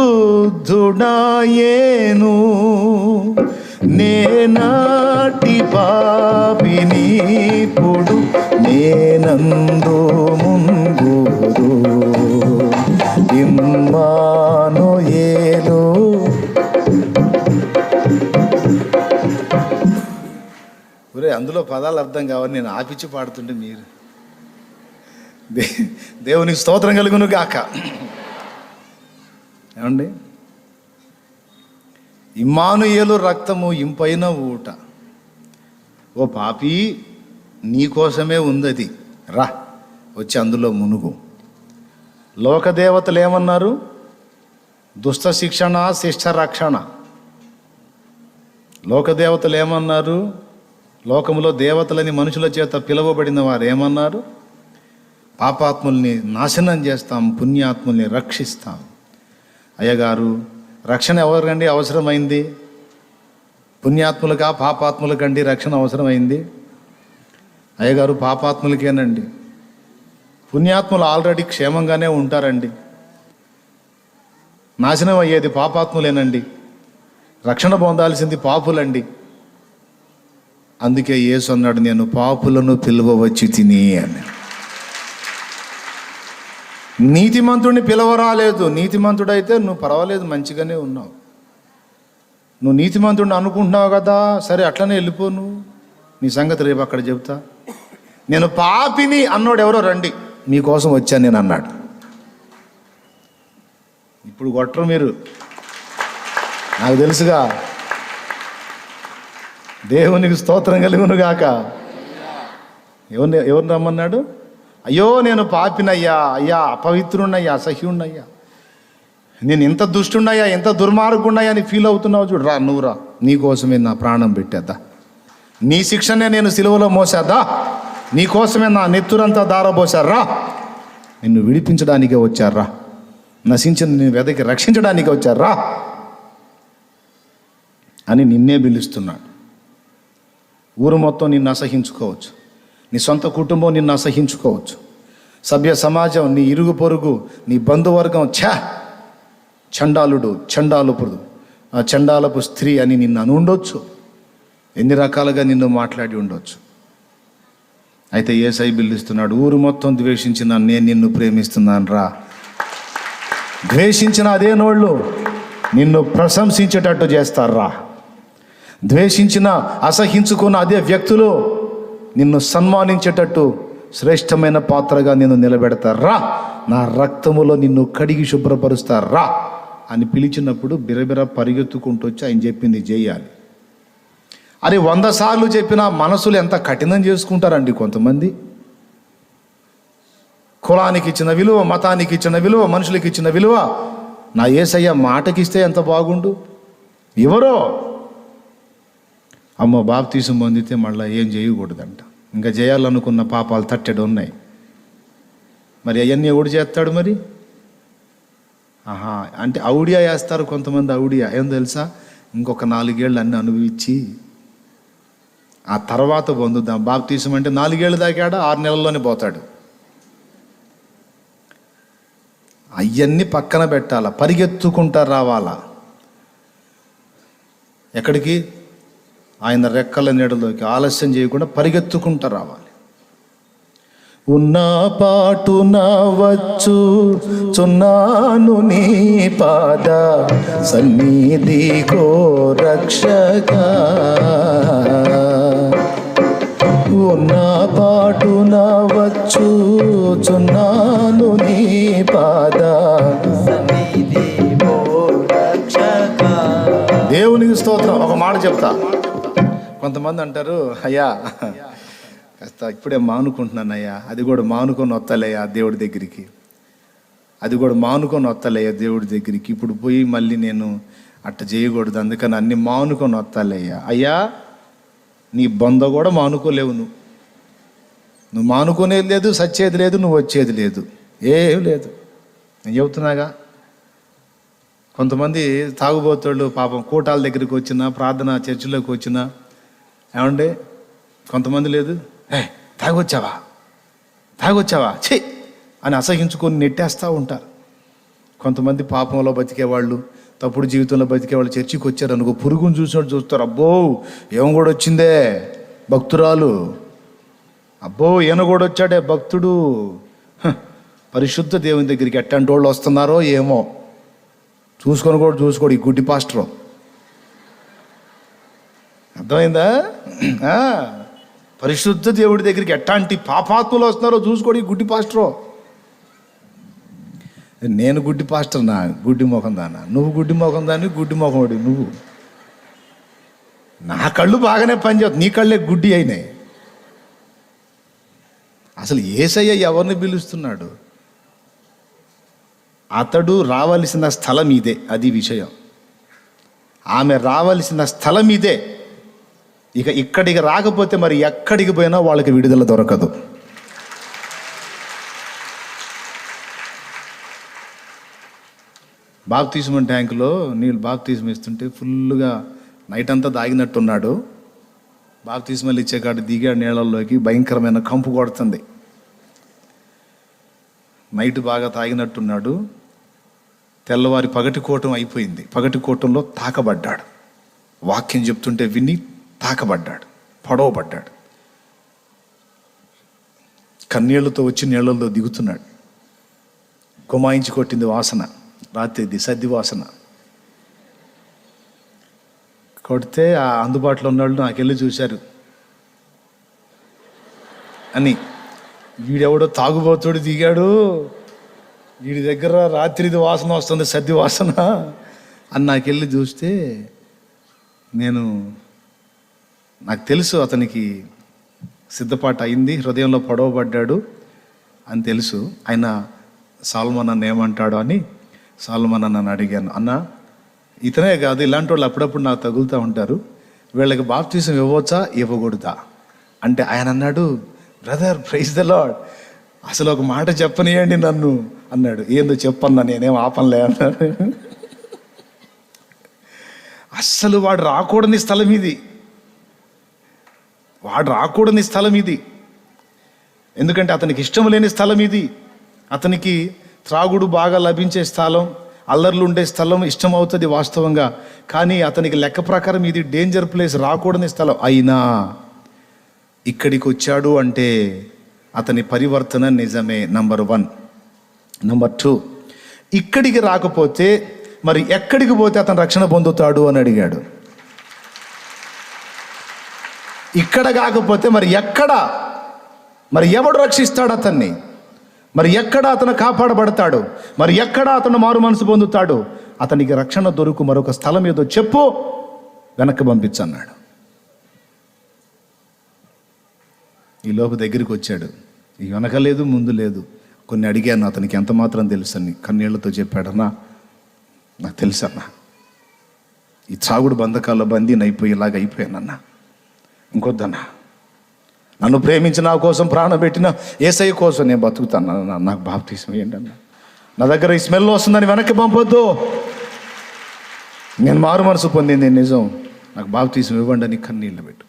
[SPEAKER 1] నేనాటి పాపినీపుడు నేనందు ముంగుదు. ఇమ్మానుయేలు. ఒరే, అందులో పదాలు అర్థం కావాలి, నేను ఆపిచ్చి పాడుతుంటే మీరు దేవునికి స్తోత్రం కలుగును గాక. ఏమండి, ఇమ్మానుయేలు రక్తము ఇంపైన ఊట. ఓ పాపి, నీకోసమే ఉందది, రా వచ్చి అందులో మునుగు. లోకదేవతలు ఏమన్నారు? దుష్ట శిక్షణ, శిష్ట రక్షణ. లోకదేవతలు ఏమన్నారు? లోకములో దేవతలని మనుషుల చేత పిలువబడిన వారు ఏమన్నారు? పాపాత్ముల్ని నాశనం చేస్తాం, పుణ్యాత్ముల్ని రక్షిస్తాం. అయ్యగారు, రక్షణ ఎవరికండి అవసరమైంది? పుణ్యాత్ములుగా పాపాత్ములకండి రక్షణ అవసరమైంది? అయ్యగారు, పాపాత్ములకేనండి. పుణ్యాత్ములు ఆల్రెడీ క్షేమంగానే ఉంటారండి. నాశనం అయ్యేది పాపాత్ములేనండి. రక్షణ పొందాల్సింది పాపులండి. అందుకే యేసు అన్నాడు, నేను పాపులను పిలువవచ్చి తిని అని. నీతిమంతుడిని పిలవరాలేదు. నీతిమంతుడైతే నువ్వు పర్వాలేదు, మంచిగానే ఉన్నావు. నువ్వు నీతిమంతుడిని అనుకుంటున్నావు కదా, సరే అట్లనే వెళ్ళిపో, నువ్వు నీ సంగతి రేపు అక్కడ చెబుతా. నేను పాపిని అన్నాడు ఎవరో, రండి మీకోసం వచ్చాను నేను అన్నాడు. ఇప్పుడు కొట్టరు మీరు, నాకు తెలుసుగా. దేవునికి స్తోత్రం కలుగును గాక. ఎవరిని రమ్మన్నాడు? అయ్యో నేను పాపినయ్యా, అయ్యా అపవిత్రున్నయ్యా, అసహ్యున్నయ్యా, నేను ఎంత దుష్టున్నయ్యా, ఎంత దుర్మార్గున్నయ్యా అని ఫీల్ అవుతున్నావు చూడు. రా, నువ్వు రా, నీకోసమే నా ప్రాణం పెట్టేద్దా, నీ శిక్షనే నేను సిలువలో మోసేద్దా, నీకోసమే నా నెత్తురంతా దారబోసారా, నిన్ను విడిపించడానికే వచ్చారా, నశించిన నేను వెదకి రక్షించడానికి వచ్చారా అని నిన్నే పిలుస్తున్నాడు. ఊరు మొత్తం నిన్ను అసహించుకోవచ్చు, నీ సొంత కుటుంబం నిన్ను అసహించుకోవచ్చు, సభ్య సమాజం, నీ ఇరుగు పొరుగు, నీ బంధువర్గం, చండాలుడు, చండాలుపుడు, ఆ చండాలపు స్త్రీ అని నిన్ను అని ఉండొచ్చు, ఎన్ని రకాలుగా నిన్ను మాట్లాడి ఉండొచ్చు. అయితే యేసయ్య పిలుస్తున్నాడు, ఊరు మొత్తం ద్వేషించిన నేను నిన్ను ప్రేమిస్తున్నాను రా. ద్వేషించిన అదే నోళ్ళు నిన్ను ప్రశంసించేటట్టు చేస్తారా. ద్వేషించిన, అసహించుకున్న అదే వ్యక్తులు నిన్ను సన్మానించేటట్టు శ్రేష్టమైన పాత్రగా నిన్ను నిలబెడతారా. నా రక్తములో నిన్ను కడిగి శుభ్రపరుస్తారా అని పిలిచినప్పుడు బిరబిర పరిగెత్తుకుంటూ వచ్చి ఆయన చెప్పింది చేయాలి. అది 100 సార్లు చెప్పినా మనసులు ఎంత కఠినం చేసుకుంటారండి కొంతమంది. కులానికి ఇచ్చిన విలువ, మతానికి ఇచ్చిన విలువ, మనుషులకి ఇచ్చిన విలువ నా యేసయ్య మాటకిస్తే ఎంత బాగుండు. ఎవరో అమ్మ బాప్తీసం పొందితే మళ్ళీ ఏం చేయకూడదంట, ఇంకా చేయాలనుకున్న పాపాలు తట్టెడు ఉన్నాయి. మరి అవన్నీ ఎవడు చేస్తాడు మరి? అంటే ఔడియా వేస్తారు కొంతమంది. ఔడియా ఏం తెలుసా, ఇంకొక 4 ఏళ్ళు అన్నీ అనుభవించి ఆ తర్వాత పొందుదాం. బాప్తీసం అంటే 4 ఏళ్ళు దాకాడా 6 నెలల్లోనే పోతాడు. అవన్నీ పక్కన పెట్టాలా, పరిగెత్తుకుంటా రావాలా. ఎక్కడికి? ఆయన రెక్కల నీడలోకి. ఆలస్యం చేయకుండా పరిగెత్తుకుంటూ రావాలి. ఉన్న పాటున వచ్చు చున్నాను నీ పాద సన్నిధికో రక్షగా. ఉన్న పాటున వచ్చు చున్నాను నీ పాద సన్నిధికో రక్షగా. దేవునికి స్తోత్రం. ఒక మాట చెప్తా. కొంతమంది అంటారు, అయ్యా కాస్త ఇప్పుడే మానుకుంటున్నాను అయ్యా, అది కూడా మానుకొని వస్తలేయా దేవుడి దగ్గరికి, అది కూడా మానుకొని వస్తలేయా దేవుడి దగ్గరికి, ఇప్పుడు పోయి మళ్ళీ నేను అట్ట చేయకూడదు, అందుకని అన్ని మానుకొని వస్తాలయ్యా. అయ్యా నీ బొంద కూడా మానుకోలేవు. నువ్వు మానుకునేది లేదు, సచ్చేది లేదు, నువ్వు వచ్చేది లేదు, ఏం లేదు. నేను చెబుతున్నాగా. కొంతమంది తాగుబోతాళ్ళు పాపం కూటాల దగ్గరికి వచ్చినా, ప్రార్థన చర్చిలోకి వచ్చినా, ఏమండి కొంతమంది లేదు, తాగొచ్చావా ఛీ అని అసహించుకొని నెట్టేస్తూ ఉంటారు. కొంతమంది పాపంలో బతికేవాళ్ళు, తప్పుడు జీవితంలో బతికేవాళ్ళు చర్చికి వచ్చారు అనుకో, పురుగును చూసినట్టు చూస్తారు. అబ్బో ఏం కూడా వచ్చిందే భక్తురాలు, అబ్బో ఈయన కూడా వచ్చాడే భక్తుడు. పరిశుద్ధ దేవుని దగ్గరికి ఎట్టంటి వాళ్ళు వస్తున్నారో ఏమో చూసుకోడు ఈ గుడ్డి పాస్టరు. అర్థమైందా? పరిశుద్ధ దేవుడి దగ్గరికి ఎట్లాంటి పాపాత్ములు వస్తున్నారో చూసుకోడు ఈ గుడ్డి పాస్టరు. నేను గుడ్డి పాస్టర్ నా, గుడ్డి మొఖం దానా, నువ్వు గుడ్డి మొఖం దాన్ని, గుడ్డి మొఖం వాడి నువ్వు. నా కళ్ళు బాగానే పనిచేస్తుంది, నీ కళ్ళే గుడ్డి అయినాయి. అసలు యేసయ్య ఎవరిని పిలుస్తున్నాడు? అతడు రావలసిన స్థలం ఇదే, అది విషయం. ఆమె రావలసిన స్థలం ఇదే. ఇక ఇక్కడికి రాకపోతే మరి ఎక్కడికి పోయినా వాళ్ళకి విడుదల దొరకదు. బాప్తిస్మం ట్యాంకులో నీళ్ళు బాప్తిస్మం ఇస్తుంటే ఫుల్గా నైట్ అంతా దాగినట్టున్నాడు. బాప్తిస్మలు ఇచ్చే కాడ దిగాడు నీళ్ళల్లోకి, భయంకరమైన కంపు కొడుతుంది. నైట్ బాగా తాగినట్టున్నాడు. తెల్లవారి పగటికోటం అయిపోయింది. పగటికోటంలో తాకబడ్డాడు. వాక్యం చెప్తుంటే విని తాకబడ్డాడు, పొడవబడ్డాడు. కన్నీళ్లతో వచ్చి నీళ్ళల్లో దిగుతున్నాడు. గుమాయించి కొట్టింది వాసన, రాత్రిది సద్ది వాసన. కొడితే ఆ అందుబాటులో ఉన్నవాళ్ళు నాకెళ్ళి చూశారు అని. వీడెవడో తాగుబోతుడు దిగాడు, వీడి దగ్గర రాత్రిది వాసన వస్తుంది, సద్ది వాసన అని నాకెళ్ళి చూస్తే నాకు తెలుసు అతనికి సిద్ధపాటు అయింది, హృదయంలో పొడవబడ్డాడు అని తెలుసు. ఆయన సాల్మన్ అన్న ఏమంటాడు అని సాల్మన్ అన్నను అడిగాను. అన్న ఇతనే కాదు, ఇలాంటి వాళ్ళు అప్పుడప్పుడు నాకు తగులుతూ ఉంటారు, వీళ్ళకి బాప్తిజం ఇవ్వవచ్చా ఇవ్వకూడదా అంటే ఆయన అన్నాడు, బ్రదర్ ప్రైజ్ ద లార్డ్, అసలు ఒక మాట చెప్పనియండి నన్ను అన్నాడు. ఏందో చెప్పన్నా, నేనేం ఆపనలే అన్నాడు. అస్సలు వాడు రాకూడని స్థలం ఇది, వాడు రాకూడని స్థలం ఇది. ఎందుకంటే అతనికి ఇష్టం లేని స్థలం ఇది. అతనికి త్రాగుడు బాగా లభించే స్థలం, అల్లర్లు ఉండే స్థలం ఇష్టం అవుతుంది వాస్తవంగా. కానీ అతనికి లెక్క ప్రకారం ఇది డేంజర్ ప్లేస్, రాకూడని స్థలం. అయినా ఇక్కడికి వచ్చాడు అంటే అతని పరివర్తన నిజమే. నంబర్ 1. నంబర్ 2, ఇక్కడికి రాకపోతే మరి ఎక్కడికి పోతే అతను రక్షణ పొందుతాడు అని అడిగాడు. ఇక్కడ కాకపోతే మరి ఎక్కడ, మరి ఎవడు రక్షిస్తాడు అతన్ని, మరి ఎక్కడ అతను కాపాడబడతాడు, మరి ఎక్కడ అతను మారు మనసు పొందుతాడు, అతనికి రక్షణ దొరుకు మరొక స్థలం ఏదో చెప్పు, వెనక్కి పంపించన్నాడు. ఈ లోపు దగ్గరికి వచ్చాడు. ఈ వెనక లేదు, ముందు లేదు, కొన్ని అడిగాను, అతనికి ఎంత మాత్రం తెలుసని కన్నీళ్లతో చెప్పాడన్నా, నాకు తెలుసన్నా, ఈ త్రాగుడు బంధకాల్లో బందీని ఇలాగ అయిపోయానన్నా, ఇంకొద్దన్నా, నన్ను ప్రేమించి నా కోసం ప్రాణం పెట్టిన యేసయ్య కోసం నేను బతుకుతాను, నాకు బాప్తీసం ఇవ్వండి అన్న. నా దగ్గర ఈ స్మెల్ వస్తుందని వెనక్కి పంపొద్దు, నేను మారు మనసు పొందింది నిజం, నాకు బాప్తీసం ఇవ్వండి అని కన్నీళ్ళు పెట్టు.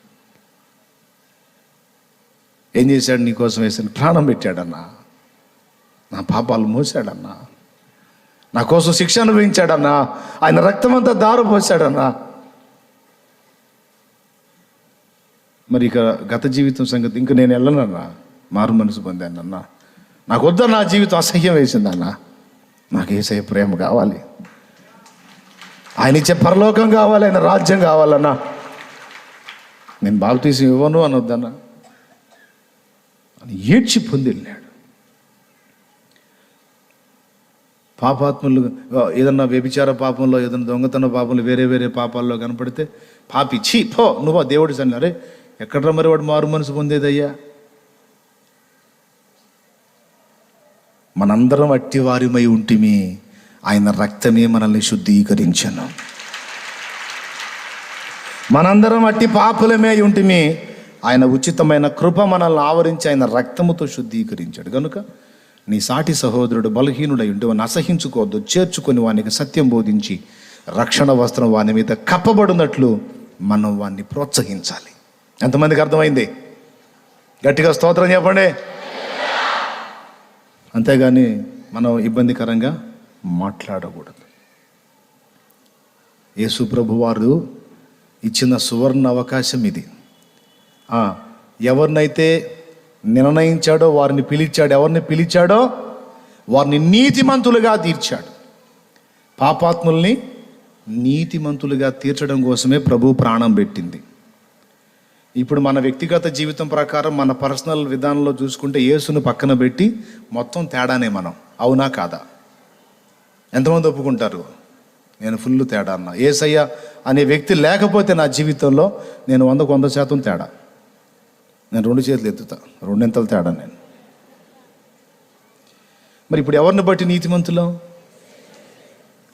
[SPEAKER 1] ఏం చేశాడు? నీకోసం వేసాను, ప్రాణం పెట్టాడన్నా, నా పాపాలు మోసాడన్నా, నా కోసం శిక్ష అనుభవించాడన్నా, ఆయన రక్తం అంతా దారపోసాడన్నా. మరి ఇక గత జీవితం సంగతి ఇంక నేను వెళ్ళనన్నా, మారు మనసు పొందానన్నా, నాకు వద్ద నా జీవితం అసహ్యం వేసిందన్నా, నాకు యేసయ్య ప్రేమ కావాలి, ఆయన ఇచ్చే పరలోకం కావాలి, ఆయన రాజ్యం కావాలన్నా, నేను బాప్తీసం ఇవ్వను అనొద్దన్నా అని ఏడ్చి పొంది వెళ్ళాడు. పాపాత్ములు ఏదన్నా వ్యభిచార పాపంలో, ఏదన్నా దొంగతన పాపంలో, వేరే వేరే పాపాల్లో కనపడితే పాపి చీ పో నువ్వు దేవుడి సన్ని, అరే ఎక్కడ్రా మరి వాడు మారు మనసు పొందేదయ్యా? మనందరం అట్టి వారిమై ఉంటిమి, ఆయన రక్తమే మనల్ని శుద్ధీకరించను. మనందరం అట్టి పాపులమే ఉంటిమి, ఆయన ఉచితమైన కృప మనల్ని ఆవరించి ఆయన రక్తముతో శుద్ధీకరించాడు. కనుక నీ సాటి సహోదరుడు బలహీనుడై ఉంటే వాడిని అసహించుకోవద్దు, చేర్చుకొని వానికి సత్యం బోధించి రక్షణ వస్త్రం వాని మీద కప్పబడినట్లు మనం వాన్ని ప్రోత్సహించాలి. ఎంతమందికి అర్థమైంది? గట్టిగా స్తోత్రం చెప్పండి. అంతేగాని మనం ఇబ్బందికరంగా మాట్లాడకూడదు. యేసు ప్రభు వారు ఇచ్చిన సువర్ణ అవకాశం ఇది. ఎవరినైతే నిర్ణయించాడో వారిని పిలిచాడు, ఎవరిని పిలిచాడో వారిని నీతిమంతులుగా తీర్చాడు. పాపాత్ముల్ని నీతిమంతులుగా తీర్చడం కోసమే ప్రభు ప్రాణం పెట్టింది. ఇప్పుడు మన వ్యక్తిగత జీవితం ప్రకారం మన పర్సనల్ విధానంలో చూసుకుంటే యేసును పక్కన పెట్టి మొత్తం తేడానే మనం, అవునా కాదా? ఎంతమంది ఒప్పుకుంటారు? నేను ఫుల్ తేడా అన్నా. యేసయ్య అనే వ్యక్తి లేకపోతే నా జీవితంలో నేను 100% తేడా. నేను 2 చేతులు ఎత్తుతా, 2 తేడా నేను. మరి ఇప్పుడు ఎవరిని బట్టి నీతిమంతులం?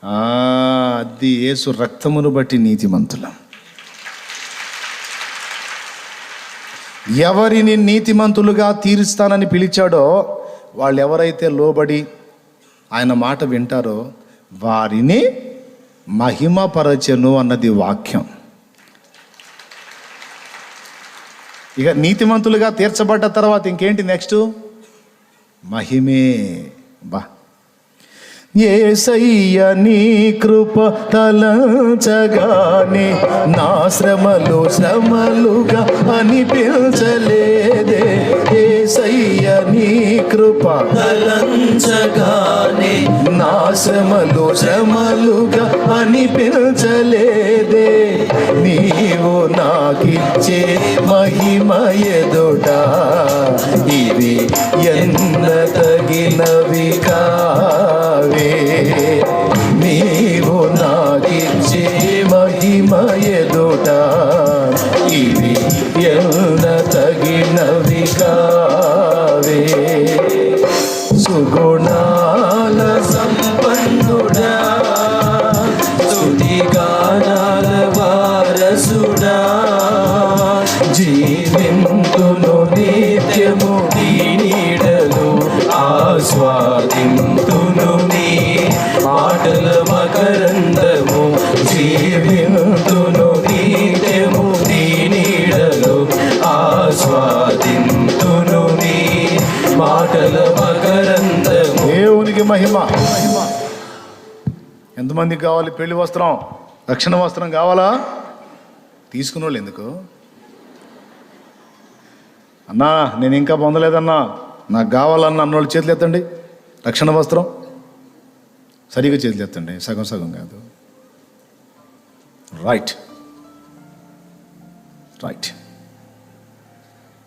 [SPEAKER 1] అది యేసు రక్తమును బట్టి నీతిమంతులం. ఎవరిని నీతిమంతులుగా తీరుస్తానని పిలిచాడో వాళ్ళు ఎవరైతే లోబడి ఆయన మాట వింటారో వారిని మహిమపరచెను అన్నది వాక్యం. ఇక నీతిమంతులుగా తీర్చబడ్డ తర్వాత ఇంకేంటి నెక్స్ట్? మహిమే. బా యేసయ్య నీ కృప తలంచగానే నా శ్రమలుగా అనిపించలేదే. యేసయ్య నీ కృప తలంచగానే నా శ్రమలుగా అనిపించలేదే. నీవు నాకిచ్చే మహిమ ఎదుట ఇవి ఎన్న తగినవి కావే. నీవు నాకిచ్చే మహిమ ఎదుట ఇవి ఎన్న తగినవి కావే. సుగుణాల సంపన్నుడా, స్తుతిగానాల వారసుడా, జీవింతును నిత్యము నీ నీడలు ఆస్వాదింతును నీ మాటల మకరందము. జీవింతును నిత్యము నీ నీడలు ఆస్వాదింతును నీ మాటల మకరందము. దేవునికి మహిమ. ఎంతమందికి కావాలి పెళ్లి వస్త్రం, రక్షణ వస్త్రం కావాలా? తీసుకున్న వాళ్ళు ఎందుకు? అన్నా నేను ఇంకా పొందలేదన్నా, నాకు కావాలన్న అన్నోళ్ళు చేతులు ఎత్తండి. రక్షణ వస్త్రం సరిగా చేతులు ఎత్తండి, సగం సగం కాదు. Right right.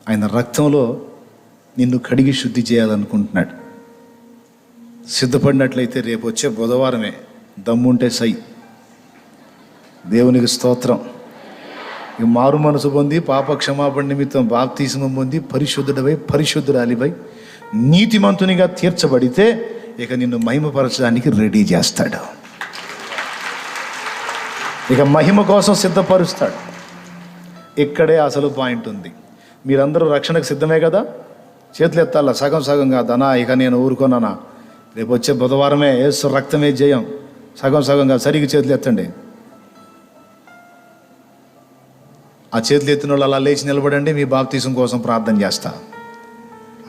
[SPEAKER 1] ఆయన రక్తంలో నిన్ను కడిగి శుద్ధి చేయాలనుకుంటున్నాడు. సిద్ధపడినట్లయితే రేపు వచ్చే బుధవారమే దమ్ముంటే సై. దేవునికి స్తోత్రం. ఇక మారు మనసు పొంది పాప క్షమాపణ నిమిత్తం బాప్తిస్మం పొంది పరిశుద్ధుడవై పరిశుద్ధురాలివై నీతిమంతునిగా తీర్చబడితే ఇక నిన్ను మహిమపరచడానికి రెడీ చేస్తాడు. ఇక మహిమ కోసం సిద్ధపరుస్తాడు. ఇక్కడే అసలు పాయింట్ ఉంది. మీరందరూ రక్షణకు సిద్ధమే కదా? చేతులు ఎత్తాలా, సగం సగం కాదనా, ఇక నేను ఊరుకోనా, రేపు వచ్చే బుధవారమే యేసు రక్తమే జయం, సగం సగం కాదు, సరిగ్గా చేతులు ఎత్తండి. ఆ చేతులు ఎత్తిన వాళ్ళు అలా లేచి నిలబడండి. మీ బాప్తీసం కోసం ప్రార్థన చేస్తా.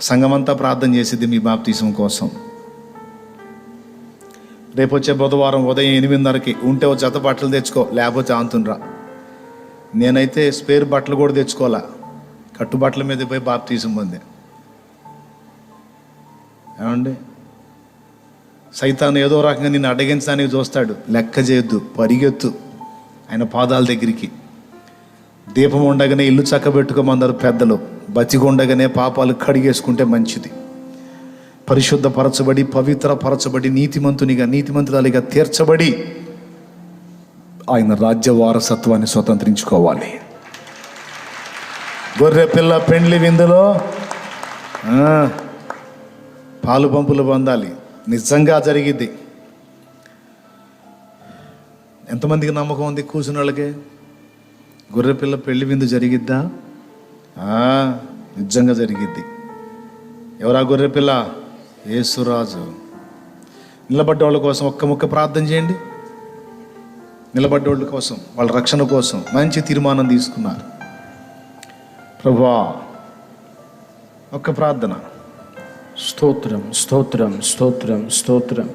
[SPEAKER 1] సంఘమంతా ప్రార్థన చేసేది మీ బాప్తీసం కోసం. రేపు వచ్చే బుధవారం ఉదయం 8:30కి ఉంటే ఒక జత బట్టలు తెచ్చుకో, లేకపోతే ఆంతునరా. నేనైతే స్పేర్ బట్టలు కూడా తెచ్చుకోవాలా, కట్టుబట్టల మీద పోయి బాప్తీసం పొందే. ఏమండి, సైతాను ఏదో రకంగా నిన్ను అడ్డగించడానికి చూస్తాడు. లెక్క చేయొద్దు, పరిగెత్తు ఆయన పాదాల దగ్గరికి. దీపం ఉండగానే ఇల్లు చక్కబెట్టుకోమన్నారు పెద్దలు. బతికొండగానే పాపాలు కడిగేసుకుంటే మంచిది. పరిశుద్ధపరచబడి, పవిత్రపరచబడి, నీతిమంతురాలిగా తీర్చబడి ఆయన రాజ్య వారసత్వాన్ని స్వతంత్రించుకోవాలి. గొర్రె పిల్ల పెండ్లి విందులో పాలు పంపులు పొందాలి. నిజంగా జరిగిద్ది. ఎంతమందికి నమ్మకం ఉంది కూర్చున్న వాళ్ళకి? గొర్రెపిల్ల పెళ్లి విందు జరిగిద్దా? నిజంగా జరిగిద్ది. ఎవరా గొర్రెపిల్ల? యేసురాజు. నిలబడ్డ వాళ్ళ కోసం ఒక్క ముక్క ప్రార్థన చేయండి. నిలబడ్డ వాళ్ళ కోసం, వాళ్ళ రక్షణ కోసం మంచి తీర్మానం తీసుకున్నారు. ప్రభువా, ఒక్క ప్రార్థన.
[SPEAKER 2] స్తోత్రం, స్తోత్రం, స్తోత్రం, స్తోత్రం.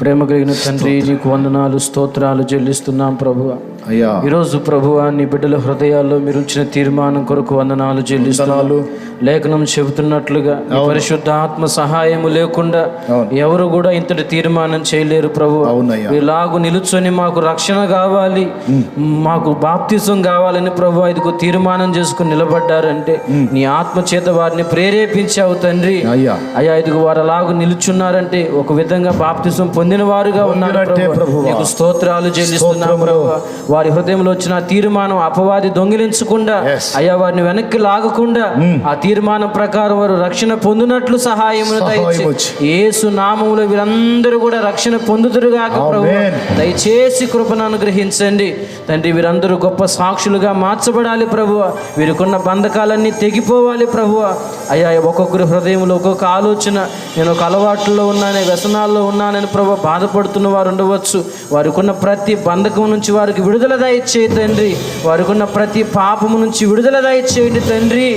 [SPEAKER 2] ప్రేమ కలిగిన తండ్రి, నీకు వందనాలు, స్తోత్రాలు చెల్లిస్తున్నాం ప్రభువా.
[SPEAKER 1] అయ్యా,
[SPEAKER 2] ఈరోజు ప్రభువా, నీ బిడ్డల హృదయాల్లో మీరు ఉంచిన తీర్మానం కొరకు వందనాలు చెల్లిస్తున్నాను. లేఖనం చెబుతున్నట్లుగా పరిశుద్ధ ఆత్మ సహాయము లేకుండా ఎవరు కూడా ఇంతటి తీర్మానం చేయలేరు ప్రభువా. ఇలాగు నిలుచొని మాకు రక్షణ కావాలి, మాకు బాప్తిసం కావాలని ప్రభువా ఇదిగో తీర్మానం చేసుకుని నిలబడ్డారంటే నీ ఆత్మ చేత వారిని ప్రేరేపించావు తండ్రి. అయ్యా, ఇదిగో వారు అలాగు నిలుచున్నారంటే ఒక విధంగా బాప్తిసం పొందిన వారుగా ఉన్నారు. నీకు స్తోత్రాలు చెల్లిస్తున్నాము ప్రభువా. వారి హృదయంలో వచ్చిన తీర్మానం అపవాది దొంగిలించకుండా, అయ్యా వారిని వెనక్కి లాగకుండా ఆ తీర్మానం ప్రకారం వారు రక్షణ పొందినట్లు సహాయమును దయచేసి యేసు నామములో వీరందరూ కూడా రక్షణ పొందుదురుగాక ప్రభువా. దయచేసి కృపను అనుగ్రహించండి తండ్రి. వీరందరూ గొప్ప సాక్షులుగా మార్చబడాలి ప్రభువా. వీరికున్న బంధకాలన్నీ తెగిపోవాలి ప్రభువా. అయ్యా, ఒక్కొక్కరి హృదయంలో ఒక్కొక్క ఆలోచన, నేను ఒక అలవాట్లలో ఉన్నాను, వ్యసనాల్లో ఉన్నానని ప్రభు బాధపడుతున్న వారు ఉండవచ్చు. వారికి ఉన్న ప్రతి బంధకం నుంచి వారికి విడుదల దయచేయి తండ్రి. వారికి ఉన్న ప్రతి పాపము నుంచి విడుదల దయచేయండి తండ్రి.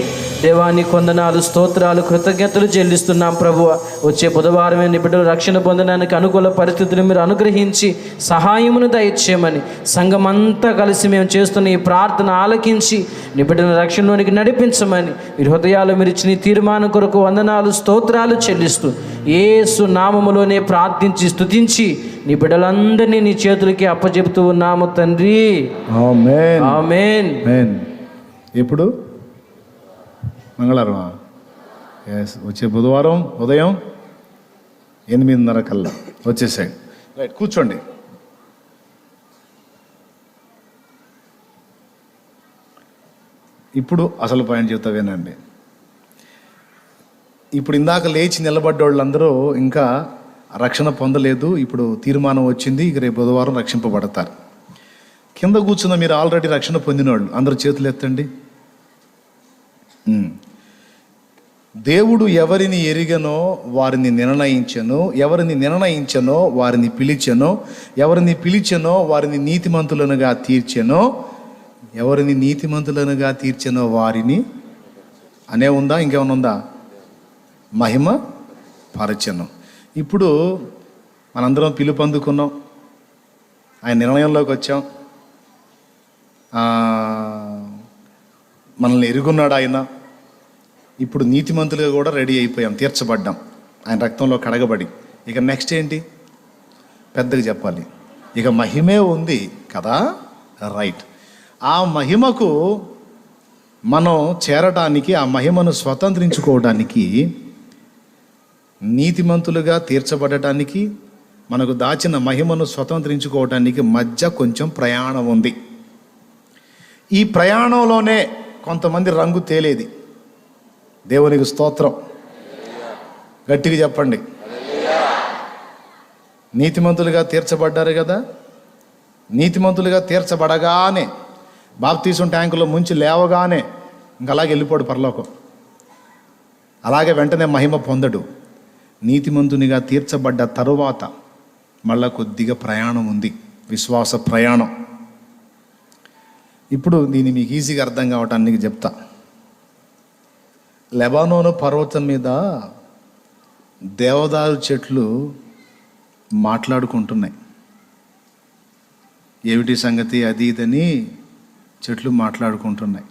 [SPEAKER 2] దేవాన్ని కొందనాలు, స్తోత్రాలు, కృతజ్ఞతలు చెల్లిస్తున్నాం ప్రభువా. వచ్చే బుధవారమే నీ బిడ్డలు రక్షణ పొందడానికి అనుకూల పరిస్థితులు మీరు అనుగ్రహించి సహాయమును దయచేయమని సంఘమంతా కలిసి మేము చేస్తున్న ఈ ప్రార్థన ఆలకించి నీ బిడ్డల రక్షణలోనికి నడిపించమని మీరు హృదయాలు మీరు ఇచ్చిన తీర్మానం కొరకు వందనాలు, స్తోత్రాలు చెల్లిస్తూ యేసు నామములోనే ప్రార్థించి స్తుతించి నీ బిడ్డలందరినీ నీ చేతులకి అప్పచెప్తూ ఉన్నాము తండ్రి.
[SPEAKER 1] ఆమేన్,
[SPEAKER 2] ఆమేన్.
[SPEAKER 1] ఎప్పుడు? మంగళవారమా? వచ్చే బుధవారం ఉదయం 8:30 కల్లా వచ్చేసాయి. రైట్, కూర్చోండి. ఇప్పుడు అసలు పాయింట్ చెప్తా వినండి. ఇప్పుడు ఇందాక లేచి నిలబడ్డ వాళ్ళందరూ ఇంకా రక్షణ పొందలేదు. ఇప్పుడు తీర్మానం వచ్చింది, ఇక రేపు బుధవారం రక్షింపబడతారు. కింద కూర్చున్న మీరు ఆల్రెడీ రక్షణ పొందిన వాళ్ళు అందరూ చేతులు ఎత్తండి. దేవుడు ఎవరిని ఎరిగనో వారిని నిర్ణయించెను, ఎవరిని నిర్ణయించెనో వారిని పిలిచెనో, ఎవరిని పిలిచెనో వారిని నీతిమంతులనుగా తీర్చెనో, ఎవరిని నీతిమంతులనుగా తీర్చెనో వారిని అనే ఉందా? ఇంకేమైనా ఉందా? మహిమ పరచెను. ఇప్పుడు మనందరం పిలుపు అందుకున్నాం, ఆయన నిర్ణయంలోకి వచ్చాం, మనల్ని ఎరుగున్నాడు ఆయన. ఇప్పుడు నీతిమంతులుగా కూడా రెడీ అయిపోయాం, తీర్చబడ్డాం ఆయన రక్తంలో కడగబడి. ఇక నెక్స్ట్ ఏంటి? పెద్దగా చెప్పాలి. ఇక మహిమే ఉంది కదా, రైట్. ఆ మహిమకు మనం చేరటానికి, ఆ మహిమను స్వతంత్రించుకోవడానికి, నీతిమంతులుగా తీర్చబడటానికి, మనకు దాచిన మహిమను స్వతంత్రించుకోవటానికి మధ్య కొంచెం ప్రయాణం ఉంది. ఈ ప్రయాణంలోనే కొంతమంది రంగు తేలేది. దేవునికి స్తోత్రం. గట్టిగా చెప్పండి. నీతిమంతులుగా తీర్చబడ్డారు కదా. నీతిమంతులుగా తీర్చబడగానే బాప్తీసం ట్యాంకులో ముంచి లేవగానే ఇంక అలాగే వెళ్ళిపోడు పరలోకం. అలాగే వెంటనే మహిమ పొందడు. నీతిమంతునిగా తీర్చబడ్డ తరువాత మళ్ళా కొద్దిగా ప్రయాణం ఉంది, విశ్వాస ప్రయాణం. ఇప్పుడు దీన్ని మీకు ఈజీగా అర్థం కావటానికి చెప్తా. లెబానోను పర్వతం మీద దేవదారు చెట్లు మాట్లాడుకుంటున్నాయి. ఏమిటి సంగతి అది ఇదని చెట్లు మాట్లాడుకుంటున్నాయి.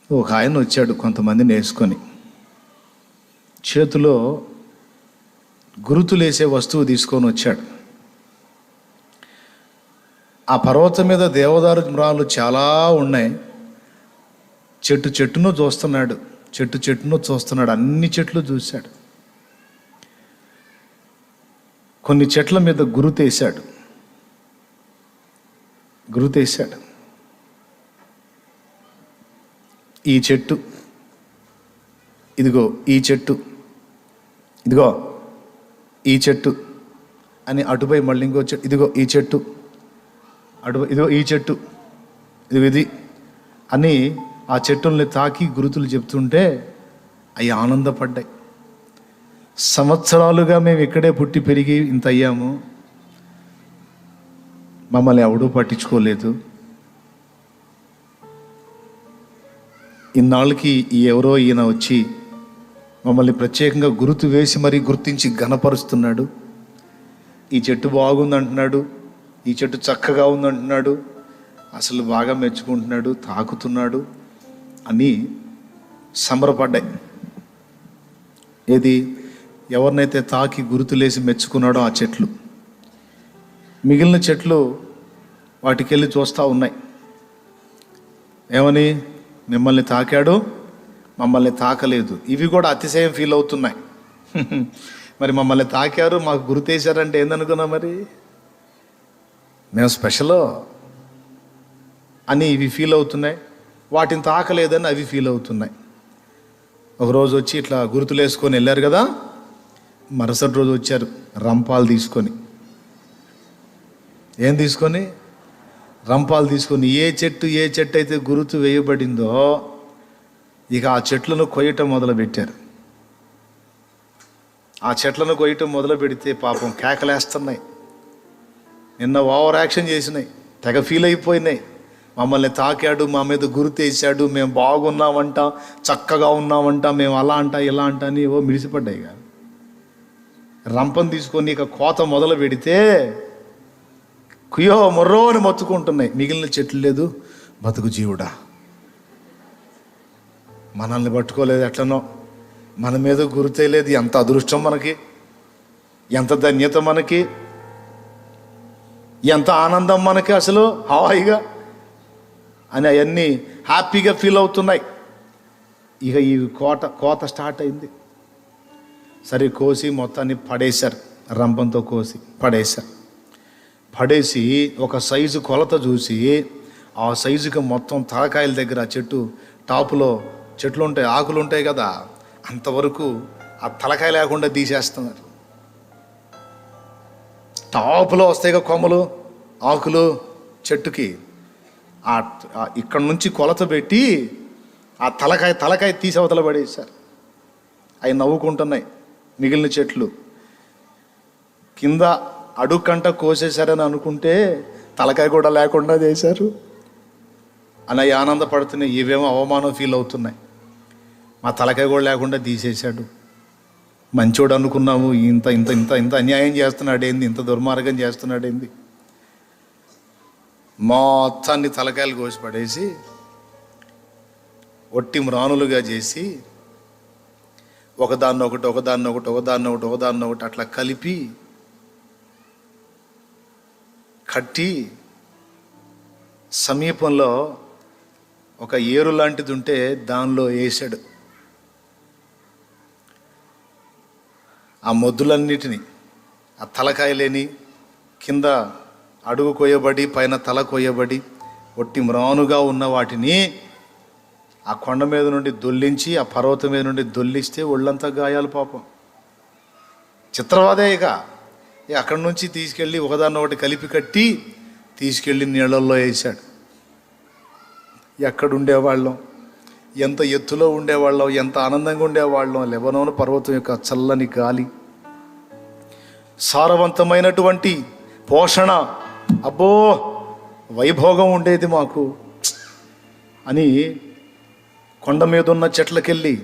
[SPEAKER 1] ఒక ఆయన వచ్చాడు కొంతమందిని వేసుకొని, చేతిలో గురుతులేసే వస్తువు తీసుకొని వచ్చాడు. ఆ పర్వతం మీద దేవదారు మ్రాలు చాలా ఉన్నాయి. చెట్టును చూస్తున్నాడు, చెట్టును చూస్తున్నాడు. అన్ని చెట్లు చూశాడు. కొన్ని చెట్ల మీద గురుతేశాడు. ఈ చెట్టు, ఇదిగో ఈ చెట్టు, ఇదిగో ఈ చెట్టు అని అటుపై మళ్ళీ ఇంకో చెట్టు, ఇదిగో ఈ చెట్టు, అటు ఇదిగో ఈ చెట్టు, ఇది అని ఆ చెట్టుల్ని తాకి గురుతులు చెప్తుంటే అవి ఆనందపడ్డాయి. సంవత్సరాలుగా మేము ఇక్కడే పుట్టి పెరిగి ఇంత అయ్యాము, మమ్మల్ని ఎవడూ పట్టించుకోలేదు. ఇన్నాళ్ళకి ఎవరో ఈయన వచ్చి మమ్మల్ని ప్రత్యేకంగా గుర్తు వేసి మరీ గుర్తించి ఘనపరుస్తున్నాడు. ఈ చెట్టు బాగుందంటున్నాడు, ఈ చెట్టు చక్కగా ఉందంటున్నాడు, అసలు బాగా మెచ్చుకుంటున్నాడు, తాకుతున్నాడు అని సంబరపడ్డాయి. ఏది ఎవరినైతే తాకి గుర్తులేసి మెచ్చుకున్నాడో ఆ చెట్లు. మిగిలిన చెట్లు వాటికెళ్ళి చూస్తూ ఉన్నాయి. ఏమని? మిమ్మల్ని తాకాడు, మమ్మల్ని తాకలేదు. ఇవి కూడా అతిశయం ఫీల్ అవుతున్నాయి. మరి మమ్మల్ని తాకారు, మాకు గుర్తేశారంటే ఏందనుకున్నా, మరి మేము స్పెషలో అని ఇవి ఫీల్ అవుతున్నాయి. వాటిని తాకలేదని అవి ఫీల్ అవుతున్నాయి. ఒకరోజు వచ్చి ఇట్లా గుర్తులు వేసుకొని వెళ్ళారు కదా, మరుసటి రోజు వచ్చారు రంపాలు తీసుకొని. ఏం తీసుకొని? రంపాలు తీసుకొని. ఏ చెట్టు అయితే గుర్తు వేయబడిందో ఇక ఆ చెట్లను కొయ్యటం మొదలుపెట్టారు. ఆ చెట్లను కొయ్యటం మొదలు పెడితే పాపం కేకలేస్తున్నాయి. నిన్న ఓవర్ యాక్షన్ చేసినాయి, తెగ ఫీల్ అయిపోయినాయి. మమ్మల్ని తాకాడు, మా మీద గుర్తేసాడు, మేము బాగున్నామంట, చక్కగా ఉన్నామంట, మేము అలా అంట ఇలా అంట అని ఏవో మిడిసిపడ్డాయి. కాదు, రంపం తీసుకొని ఇక కోత మొదలు పెడితే కుయో మొర్రో అని మొత్తుకుంటున్నాయి. మిగిలిన చెట్లు లేదు, బతుకు జీవుడా, మనల్ని పట్టుకోలేదు, ఎట్లనో మన మీద గుర్తే లేదు. ఎంత అదృష్టం మనకి, ఎంత ధన్యత మనకి, ఎంత ఆనందం మనకి, అసలు హాయిగా అని అవన్నీ హ్యాపీగా ఫీల్ అవుతున్నాయి. ఇక ఈ కోత స్టార్ట్ అయింది. సరే కోసి మొత్తాన్ని పడేశారు, రంపంతో కోసి పడేసి ఒక సైజు కొలత చూసి ఆ సైజుకి మొత్తం తలకాయల దగ్గర చెట్టు టాపులో చెట్లు ఉంటాయి, ఆకులు ఉంటాయి కదా, అంతవరకు ఆ తలకాయ లేకుండా తీసేస్తున్నారు. టాపులో వస్తాయిగా కొమ్మలు, ఆకులు చెట్టుకి, ఇక్కడ నుంచి కొలత పెట్టి ఆ తలకాయ తీసి అవతల పడేశారు. అవి నవ్వుకుంటున్నాయి. మిగిలిన చెట్లు కింద అడుక్కంట కోసేశారని అనుకుంటే తలకాయ కూడా లేకుండా చేశారు అని ఆనందపడుతున్నాయి. ఇవేమో అవమానం ఫీల్ అవుతున్నాయి. మా తలకాయ కూడా లేకుండా తీసేశాడు, మంచోడు అనుకున్నాము, ఇంత ఇంత ఇంత ఇంత అన్యాయం చేస్తున్నాడేంది, ఇంత దుర్మార్గం చేస్తున్నాడేంది. మొత్తాన్ని తలకాయలు కోసి పడేసి ఒట్టి మ్రానులుగా చేసి ఒకదాన్నొకటి అట్లా కలిపి కట్టి సమీపంలో ఒక ఏరు లాంటిది ఉంటే దానిలో వేసాడు. ఆ మొద్దులన్నిటినీ, ఆ తలకాయలేని కింద అడుగు కొయ్యబడి పైన తల కొయ్యబడి ఒట్టి మ్రానుగా ఉన్న వాటిని ఆ కొండ మీద నుండి దొల్లించి, ఆ పర్వతం మీద నుండి దొల్లిస్తే ఒళ్ళంతా గాయాలు పాపం. చిత్రవాదే. ఇక అక్కడి నుంచి తీసుకెళ్ళి ఒకదాన్ని ఒకటి కలిపి కట్టి తీసుకెళ్ళి నీళ్ళల్లో వేశాడు. ఎక్కడుండేవాళ్ళం, ఎంత ఎత్తులో ఉండేవాళ్ళం, ఎంత ఆనందంగా ఉండేవాళ్ళం. లెబనోను పర్వతం యొక్క చల్లని గాలి, సారవంతమైనటువంటి పోషణ, అబ్బో వైభోగం ఉండేది మాకు అని కొండ మీద ఉన్న చెట్లకెళ్ళి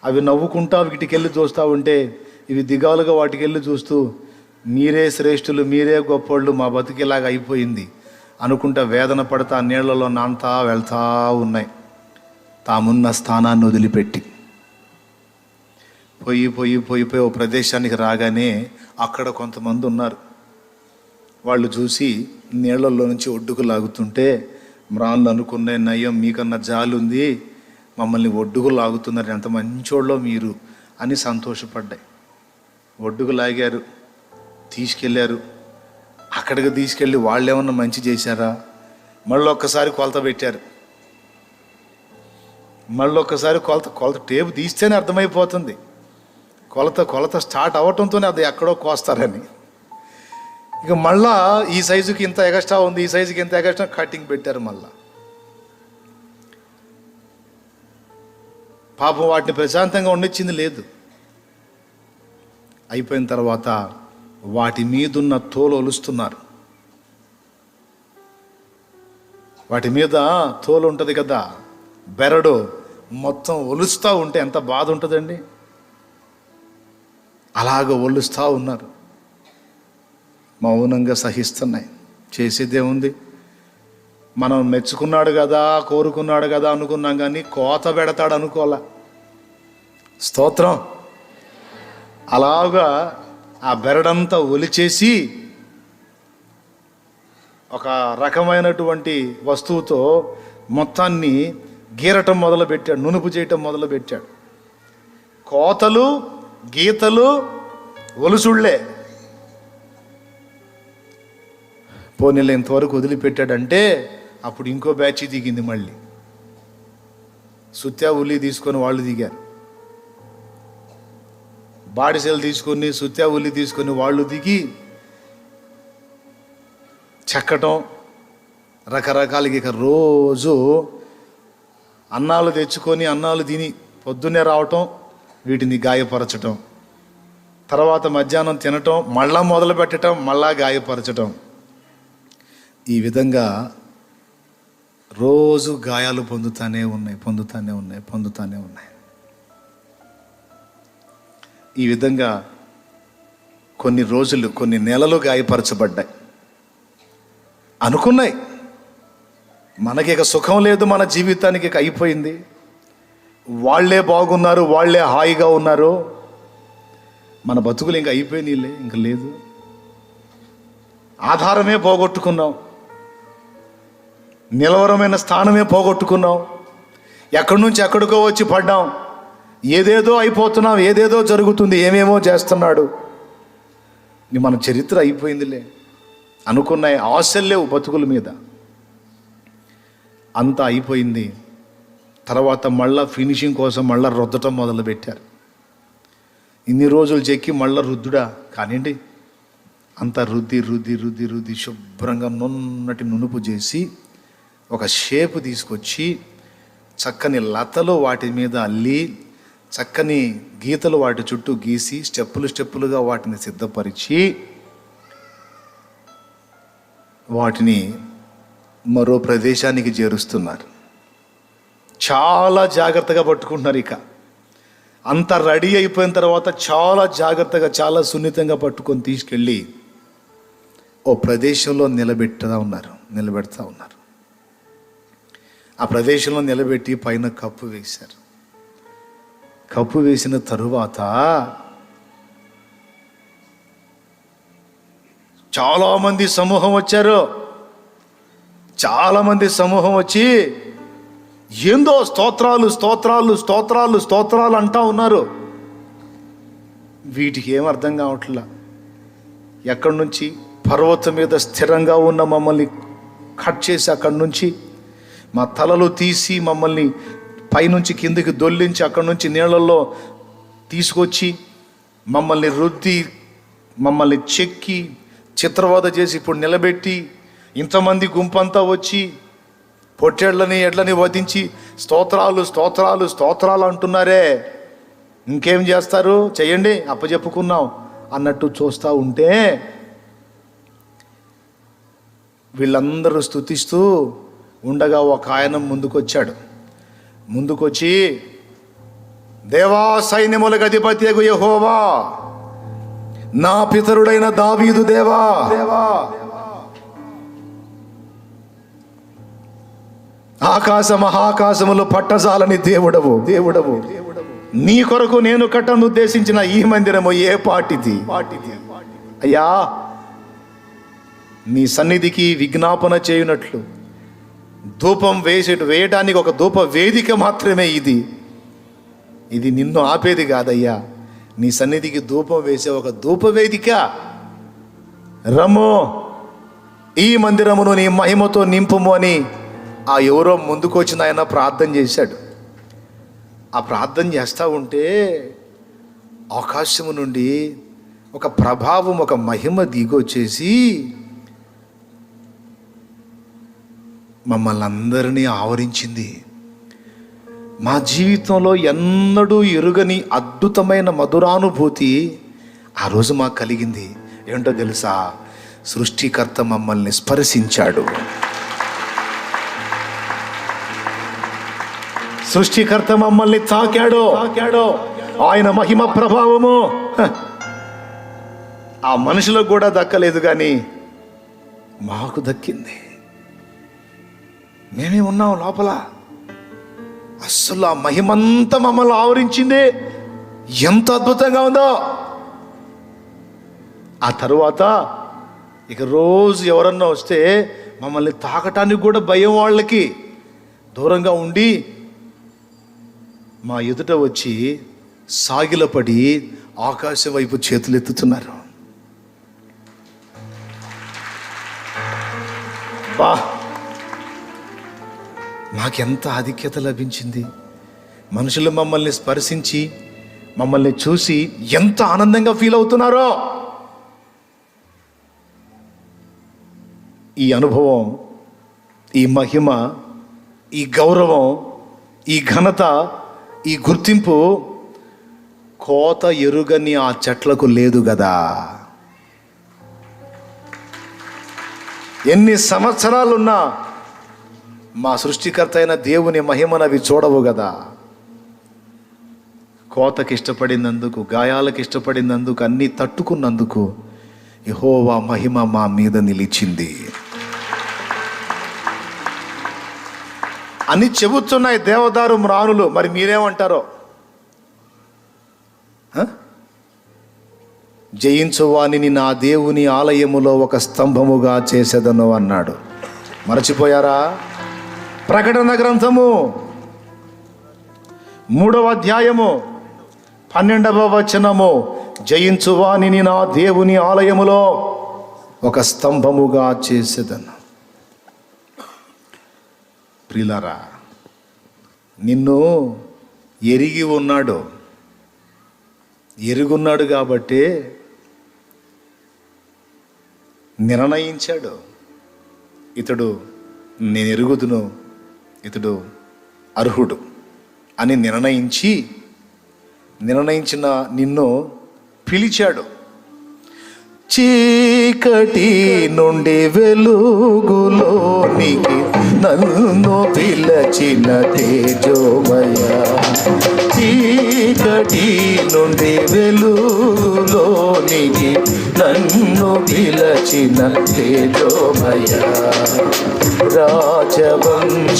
[SPEAKER 1] అవి నవ్వుకుంటా వీటికెళ్ళి చూస్తూ ఉంటే ఇవి దిగాలుగా వాటికెళ్ళి చూస్తూ మీరే శ్రేష్ఠులు, మీరే గొప్పోళ్ళు, మా బతికిలాగా అయిపోయింది అనుకుంటా వేదన పడతా నీళ్లలో నాంతా వెళ్తా ఉన్నాయి. తామున్న స్థానాన్ని వదిలిపెట్టి పోయి ఓ ప్రదేశానికి రాగానే అక్కడ కొంతమంది ఉన్నారు. వాళ్ళు చూసి నీళ్లలో నుంచి ఒడ్డుకు లాగుతుంటే మ్రాన్లు అనుకున్నాయి, నయ్యం మీకన్నా జాలుంది, మమ్మల్ని ఒడ్డుకు లాగుతున్నారు, ఎంత మంచోళ్ళో మీరు అని సంతోషపడ్డాయి. ఒడ్డుకు లాగారు, తీసుకెళ్ళారు. అక్కడికి తీసుకెళ్ళి వాళ్ళు ఏమన్నా మంచి చేశారా? మళ్ళీ ఒక్కసారి కొలత పెట్టారు. మళ్ళీ ఒక్కసారి కొలత టేపు తీస్తేనే అర్థమైపోతుంది. కొలత స్టార్ట్ అవ్వటంతోనే అది ఎక్కడో కోస్తారని. ఇక మళ్ళా ఈ సైజుకి ఇంత ఎగస్ట్రా ఉంది, ఈ సైజుకి ఇంత ఎగస్ట్రా కటింగ్ పెట్టారు. మళ్ళా పాపం వాటిని ప్రశాంతంగా ఉండిచ్చింది లేదు. అయిపోయిన తర్వాత వాటి మీదున్న తోలు ఒలుస్తున్నారు. వాటి మీద తోలు ఉంటుంది కదా, బెరడు మొత్తం ఒలుస్తూ ఉంటే ఎంత బాధ ఉంటుందండి. అలాగ ఒలుస్తూ ఉన్నారు. మౌనంగా సహిస్తున్నాయి. చేసేదేముంది, మనం మెచ్చుకున్నాడు కదా, కోరుకున్నాడు కదా అనుకున్నాం, కానీ కోత పెడతాడు అనుకోలే. స్తోత్రం. అలాగా ఆ బెరడంతా ఒలిచేసి ఒక రకమైనటువంటి వస్తువుతో మొత్తాన్ని గీరటం మొదలుపెట్టాడు, నునుపు చేయటం మొదలుపెట్టాడు. కోతలు, గీతలు, ఒలుసుళ్లే. పోనీళ్ళు ఇంతవరకు వదిలిపెట్టాడంటే అప్పుడు ఇంకో బ్యాచ్ దిగింది. మళ్ళీ సుత్యా ఉల్లి తీసుకొని వాళ్ళు దిగారు. బాడిసెలు తీసుకొని, సుత్యా ఉల్లి తీసుకొని వాళ్ళు దిగి చెక్కటం రకరకాలకి. ఇక రోజు అన్నాలు తెచ్చుకొని అన్నాలు తిని పొద్దున్నే రావటం, వీటిని గాయపరచటం, తర్వాత మధ్యాహ్నం తినటం, మళ్ళా మొదలు పెట్టడం, మళ్ళా గాయపరచటం. ఈ విధంగా రోజు గాయాలు పొందుతానే ఉన్నాయి. ఈ విధంగా కొన్ని రోజులు, కొన్ని నెలలు గాయపరచబడ్డాయి. అనుకున్నాయి మనకి ఇక సుఖం లేదు, మన జీవితానికి ఇక అయిపోయింది, వాళ్ళే బాగున్నారు, వాళ్ళే హాయిగా ఉన్నారు, మన బతుకులు ఇంక అయిపోయినాయిలే, ఇంక లేదు, ఆధారమే పోగొట్టుకున్నాం, నిలవరమైన స్థానమే పోగొట్టుకున్నాం, ఎక్కడి నుంచి ఎక్కడికో వచ్చి పడ్డాం, ఏదేదో అయిపోతున్నాం, ఏదేదో జరుగుతుంది, ఏమేమో చేస్తున్నాడు, మన చరిత్ర అయిపోయిందిలే అనుకున్నాయి. ఆశలు లేవు బతుకుల మీద, అంతా అయిపోయింది. తర్వాత మళ్ళా ఫినిషింగ్ కోసం మళ్ళా రుద్దటం మొదలుపెట్టారు. ఇన్ని రోజులు చెక్కి మళ్ళా రుద్దుడా కానివ్వండి, అంతా రుద్ది శుభ్రంగా నున్నటి నునుపు చేసి ఒక షేపు తీసుకొచ్చి చక్కని లతలు వాటి మీద అల్లి, చక్కని గీతలు వాటి చుట్టూ గీసి స్టెప్పులుగా వాటిని సిద్ధపరిచి వాటిని మరో ప్రదేశానికి చేరుస్తున్నారు. చాలా జాగ్రత్తగా పట్టుకుంటున్నారు. ఇక అంత రెడీ అయిపోయిన తర్వాత చాలా జాగ్రత్తగా, చాలా సున్నితంగా పట్టుకొని తీసుకెళ్ళి ఓ ప్రదేశంలో నిలబెడతా ఉన్నారు. ఆ ప్రదేశంలో నిలబెట్టి పైన కప్పు వేశారు. కప్పు వేసిన తరువాత చాలామంది సమూహం వచ్చారు. చాలామంది సమూహం వచ్చి ఏందో స్తోత్రాలు అంటా ఉన్నారు. వీటికి ఏం అర్థం కావట్లా. ఎక్కడి నుంచి పర్వతం మీద స్థిరంగా ఉన్న మమ్మల్ని కట్ చేసి అక్కడి నుంచి మా తలలు తీసి మమ్మల్ని పైనుంచి కిందికి దొల్లించి అక్కడి నుంచి నీళ్ళల్లో తీసుకొచ్చి మమ్మల్ని రుద్ది మమ్మల్ని చెక్కి చిత్రవద చేసి ఇప్పుడు నిలబెట్టి ఇంతమంది గుంపంతా వచ్చి పొట్టేళ్ళని ఎడ్లని వధించి స్తోత్రాలు స్తోత్రాలు స్తోత్రాలు అంటున్నారే, ఇంకేం చేస్తారు చెయ్యండి అప్పచెప్పుకున్నాం అన్నట్టు చూస్తూ ఉంటే వీళ్ళందరూ స్తుతిస్తూ ఉండగా ఒక ఆయన ముందుకొచ్చాడు. ముందుకొచ్చి, దేవా సైన్యములకు అధిపత్యగు యెహోవా, నా పితరుడైన దావీదు దేవా, ఆకాశ మహాకాశములు పట్టజాలని దేవుడవు, నీ కొరకు నేను కట్టను ఉద్దేశించిన ఈ మందిరము ఏ పాటిది? అయ్యా, నీ సన్నిధికి విజ్ఞాపన చేయునట్లు ధూపం వేయడానికి ఒక ధూప వేదిక మాత్రమే ఇది నిన్ను ఆపేది కాదయ్యా. నీ సన్నిధికి ధూపం వేసే ఒక ధూప వేదిక. రమ్ము, ఈ మందిరమును నీ మహిమతో నింపుము అని ఆ ఎవరో ముందుకు వచ్చిన ఆయన ప్రార్థన చేశాడు. ఆ ప్రార్థన చేస్తూ ఉంటే ఆకాశము నుండి ఒక ప్రభావం, ఒక మహిమ దిగొచ్చేసి మమ్మల్ని అందరినీ ఆవరించింది. మా జీవితంలో ఎన్నడూ ఎరుగని అద్భుతమైన మధురానుభూతి ఆ రోజు మాకు కలిగింది. ఏంటో తెలుసా? సృష్టికర్త మమ్మల్ని స్పర్శించాడు. సృష్టికర్త మమ్మల్ని తాకాడు. ఆయన మహిమ ప్రభావము ఆ మనుషులకు కూడా దక్కలేదు, కానీ మాకు దక్కింది. మేమే ఉన్నాం లోపల. అస్సలు ఆ మహిమంతా మమ్మల్ని ఆవరించింది. ఎంత అద్భుతంగా ఉందో. ఆ తరువాత ఇక రోజు ఎవరన్నా వస్తే మమ్మల్ని తాకటానికి కూడా భయం. వాళ్ళకి దూరంగా ఉండి మా ఎదుట వచ్చి సాగిలపడి ఆకాశం వైపు చేతులెత్తుతున్నారు. బా, నాకెంత ఆధిక్యత లభించింది. మనుషులు మమ్మల్ని స్పర్శించి మమ్మల్ని చూసి ఎంత ఆనందంగా ఫీల్ అవుతున్నారో. ఈ అనుభవం, ఈ మహిమ, ఈ గౌరవం, ఈ ఘనత, ఈ గుర్తింపు కోత ఎరుగని ఆ చెట్లకు లేదు కదా. ఎన్ని సంవత్సరాలున్నా మా సృష్టికర్త అయిన దేవుని మహిమను అవి చూడవు కదా. కోతకి ఇష్టపడినందుకు, గాయాలకు ఇష్టపడినందుకు, అన్నీ తట్టుకున్నందుకు యెహోవా మహిమ మా మీద నిలిచింది అని చెబుతున్నాయి దేవదారు మ్రానులు. మరి మీరేమంటారో? జయించువానిని నా దేవుని ఆలయములో ఒక స్తంభముగా చేసేదను అన్నాడు. మరచిపోయారా? ప్రకటన గ్రంథము 3వ అధ్యాయము 12వ వచనము, జయించువానిని నా దేవుని ఆలయములో ఒక స్తంభముగా చేసేదను. ప్రియులారా, నిన్ను ఎరుగున్నాడు కాబట్టి నిర్ణయించాడు. ఇతడు నేను ఎరుగుదును, ఇతడు అర్హుడు అని నిర్ణయించిన నిన్ను పిలిచాడు. చీకటి నుండి వెలుగులోనికి నన్ను పిలచిన తేజోమయ, చీకటి నుండి వెలుగులోనికి నన్ను పిలచిన తేజోమయ, రాజవంశములో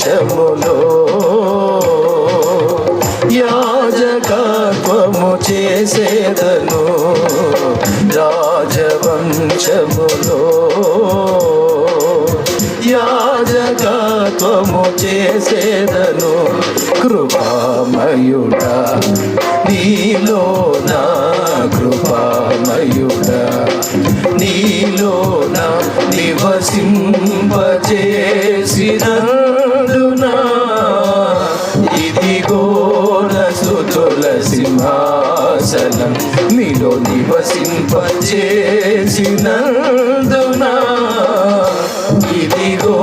[SPEAKER 1] యాజకత్వము చేసేదను, రాజవంశములో యాజకత్వము చేసేదను. కృపామయుడా నీలో నా, కృపామయుడా నీలో నా నివసింపచేసినందునా, ఇది
[SPEAKER 2] వసింపచేసినందునా ఇదిగో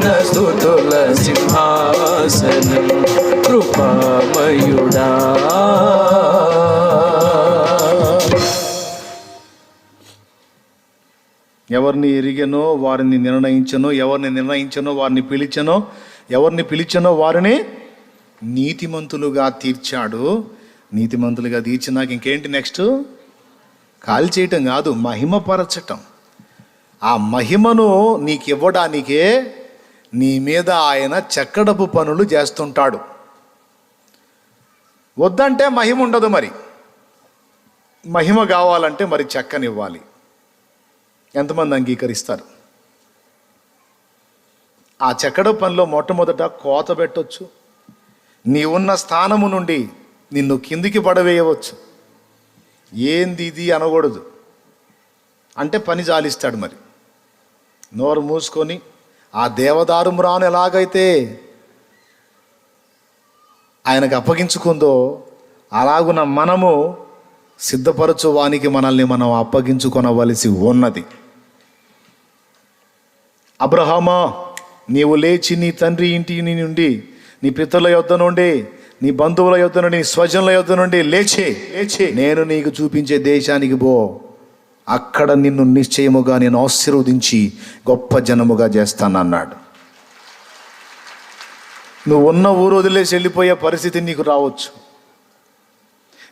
[SPEAKER 2] నా స్తుతుల సింహాసనం కృపామయుడా.
[SPEAKER 1] ఎవరిని ఎరిగెనో వారిని నిర్ణయించను, ఎవరిని నిర్ణయించనో వారిని పిలిచెనో, ఎవరిని పిలిచెనో వారిని నీతిమంతులుగా తీర్చాడు. నీతిమంతులుగా తీర్చినాక ఇంకేంటి నెక్స్ట్? కాల్ చేయటం కాదు, మహిమపరచటం. ఆ మహిమను నీకు ఇవ్వడానికే నీ మీద ఆయన చెక్కడపు పనులు చేస్తుంటాడు. వద్దంటే మహిమ ఉండదు. మరి మహిమ కావాలంటే మరి చెక్కనివ్వాలి. ఎంతమంది అంగీకరిస్తారు? ఆ చెక్కడ పనిలో మొట్టమొదట కోత పెట్టవచ్చు. నీ ఉన్న స్థానము నుండి నిన్ను కిందికి పడవేయవచ్చు. ఏంది ఇది అనకూడదు. అంటే పని జాలిస్తాడు. మరి నోరు మూసుకొని ఆ దేవదారు మ్రాను ఎలాగైతే ఆయనకు అప్పగించుకుందో అలాగున మనము సిద్ధపరచువానికి మనల్ని మనం అప్పగించుకొనవలసి ఉన్నది. అబ్రహామా, నీవు లేచి నీ తండ్రి ఇంటి నుండి, నీ పితరుల యొద్ద నుండి, నీ బంధువుల యొద్ద నుండి, నీ స్వజనుల యొద్ద నుండి లేచి నేను నీకు చూపించే దేశానికి పో. అక్కడ నిన్ను నిశ్చయముగా నేను ఆశీర్వదించి గొప్ప జనముగా చేస్తానన్నాడు. నువ్వు ఉన్న ఊరు వదిలేసి వెళ్ళిపోయే పరిస్థితి నీకు రావచ్చు.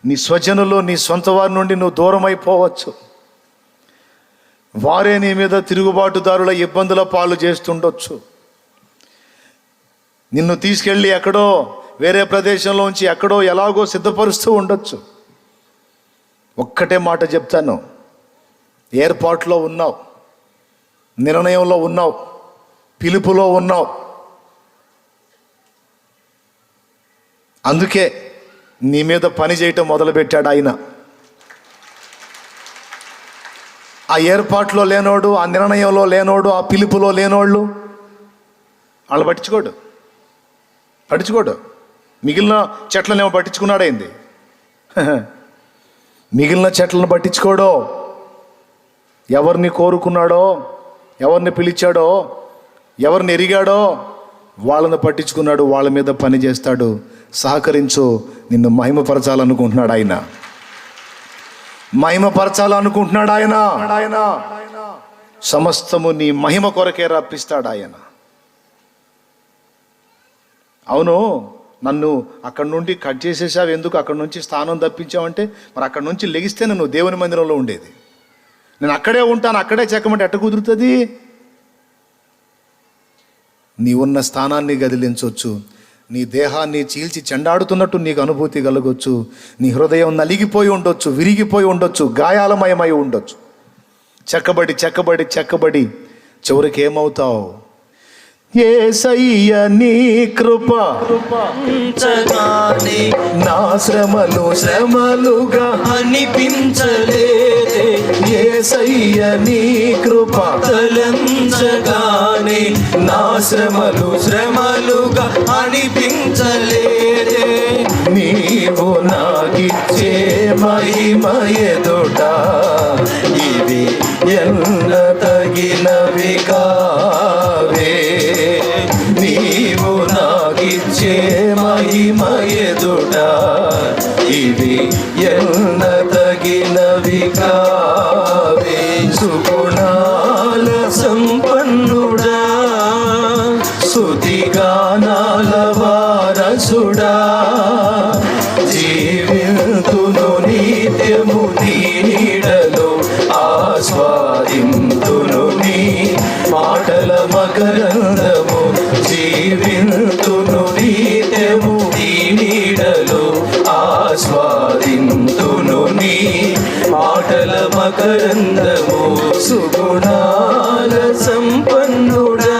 [SPEAKER 1] నీ స్వజనులు, నీ సొంత వారి నుండి నువ్వు దూరం అయిపోవచ్చు. వారే నీ మీద తిరుగుబాటుదారుల ఇబ్బందుల పాలు చేస్తుండొచ్చు. నిన్ను తీసుకెళ్ళి ఎక్కడో వేరే ప్రదేశంలోంచి ఎక్కడో ఎలాగో సిద్ధపరుస్తూ ఉండొచ్చు. ఒక్కటే మాట చెప్తాను, ఏర్పాట్లో ఉన్నావు, నిర్ణయంలో ఉన్నావు, పిలుపులో ఉన్నావు. అందుకే నీ మీద పని చేయటం మొదలుపెట్టాడు ఆయన. ఆ ఏర్పాట్లో లేనోడు, ఆ నిర్ణయంలో లేనోడు, ఆ పిలుపులో లేనోళ్ళు వాళ్ళు పట్టించుకోడు. మిగిలిన చెట్లనేమో పట్టించుకున్నాడైంది. మిగిలిన చెట్లను పట్టించుకోడో. ఎవరిని కోరుకున్నాడో, ఎవరిని పిలిచాడో, ఎవరిని ఎరిగాడో వాళ్ళని పట్టించుకున్నాడు. వాళ్ళ మీద పని చేస్తాడు. సహకరించు. నిన్ను మహిమపరచాలనుకుంటున్నాడు ఆయన. మహిమపరచాలనుకుంటున్నాడు ఆయన. సమస్తము నీ మహిమ కొరకే రప్పిస్తాడు ఆయన. అవును, నన్ను అక్కడి నుండి కట్ చేసేసావు ఎందుకు, అక్కడి నుంచి స్థానం తప్పించావంటే, మరి అక్కడి నుంచి లెగిస్తే నువ్వు దేవుని మందిరంలో ఉండేది. నేను అక్కడే ఉంటాను, అక్కడే చెక్కమంటే ఎట్ట కుదురుతుంది? నీ ఉన్న స్థానాన్ని గదిలించవచ్చు. నీ దేహాన్ని చీల్చి చెండాడుతున్నట్టు నీకు అనుభూతి కలగొచ్చు. నీ హృదయం నలిగిపోయి ఉండొచ్చు, విరిగిపోయి ఉండొచ్చు, గాయాలమయమై ఉండొచ్చు. చెక్కబడి చివరికి ఏమవుతావు? యేసయ్య నీ కృప నా శ్రమలుగా
[SPEAKER 2] అనిపించలేదే.
[SPEAKER 1] యేసయ్య నీ కృప
[SPEAKER 2] తలంచగానే నా శ్రమలుగా అనిపించలేదే.
[SPEAKER 1] నీవు నాకిచ్చే మహిమ ఎదుట ఇవి ఎన్న తగినవి కావే. నీవు నాకిచ్చే మహిమ ఎదుట ఇవి ఎన్న తగినవి కావే. సుగుణాల సంపన్నుడా, స్తుతిగానాల వారసుడా, జీవింతును నిత్యము నీ నీడలో ఆస్వాదింతును నీ మాటల మకరందము. జీవింతును నిత్యము నీ నీడలో ఆస్వాదింతును నీ మాటల మకరందము. సుగుణాల సంపన్నుడా,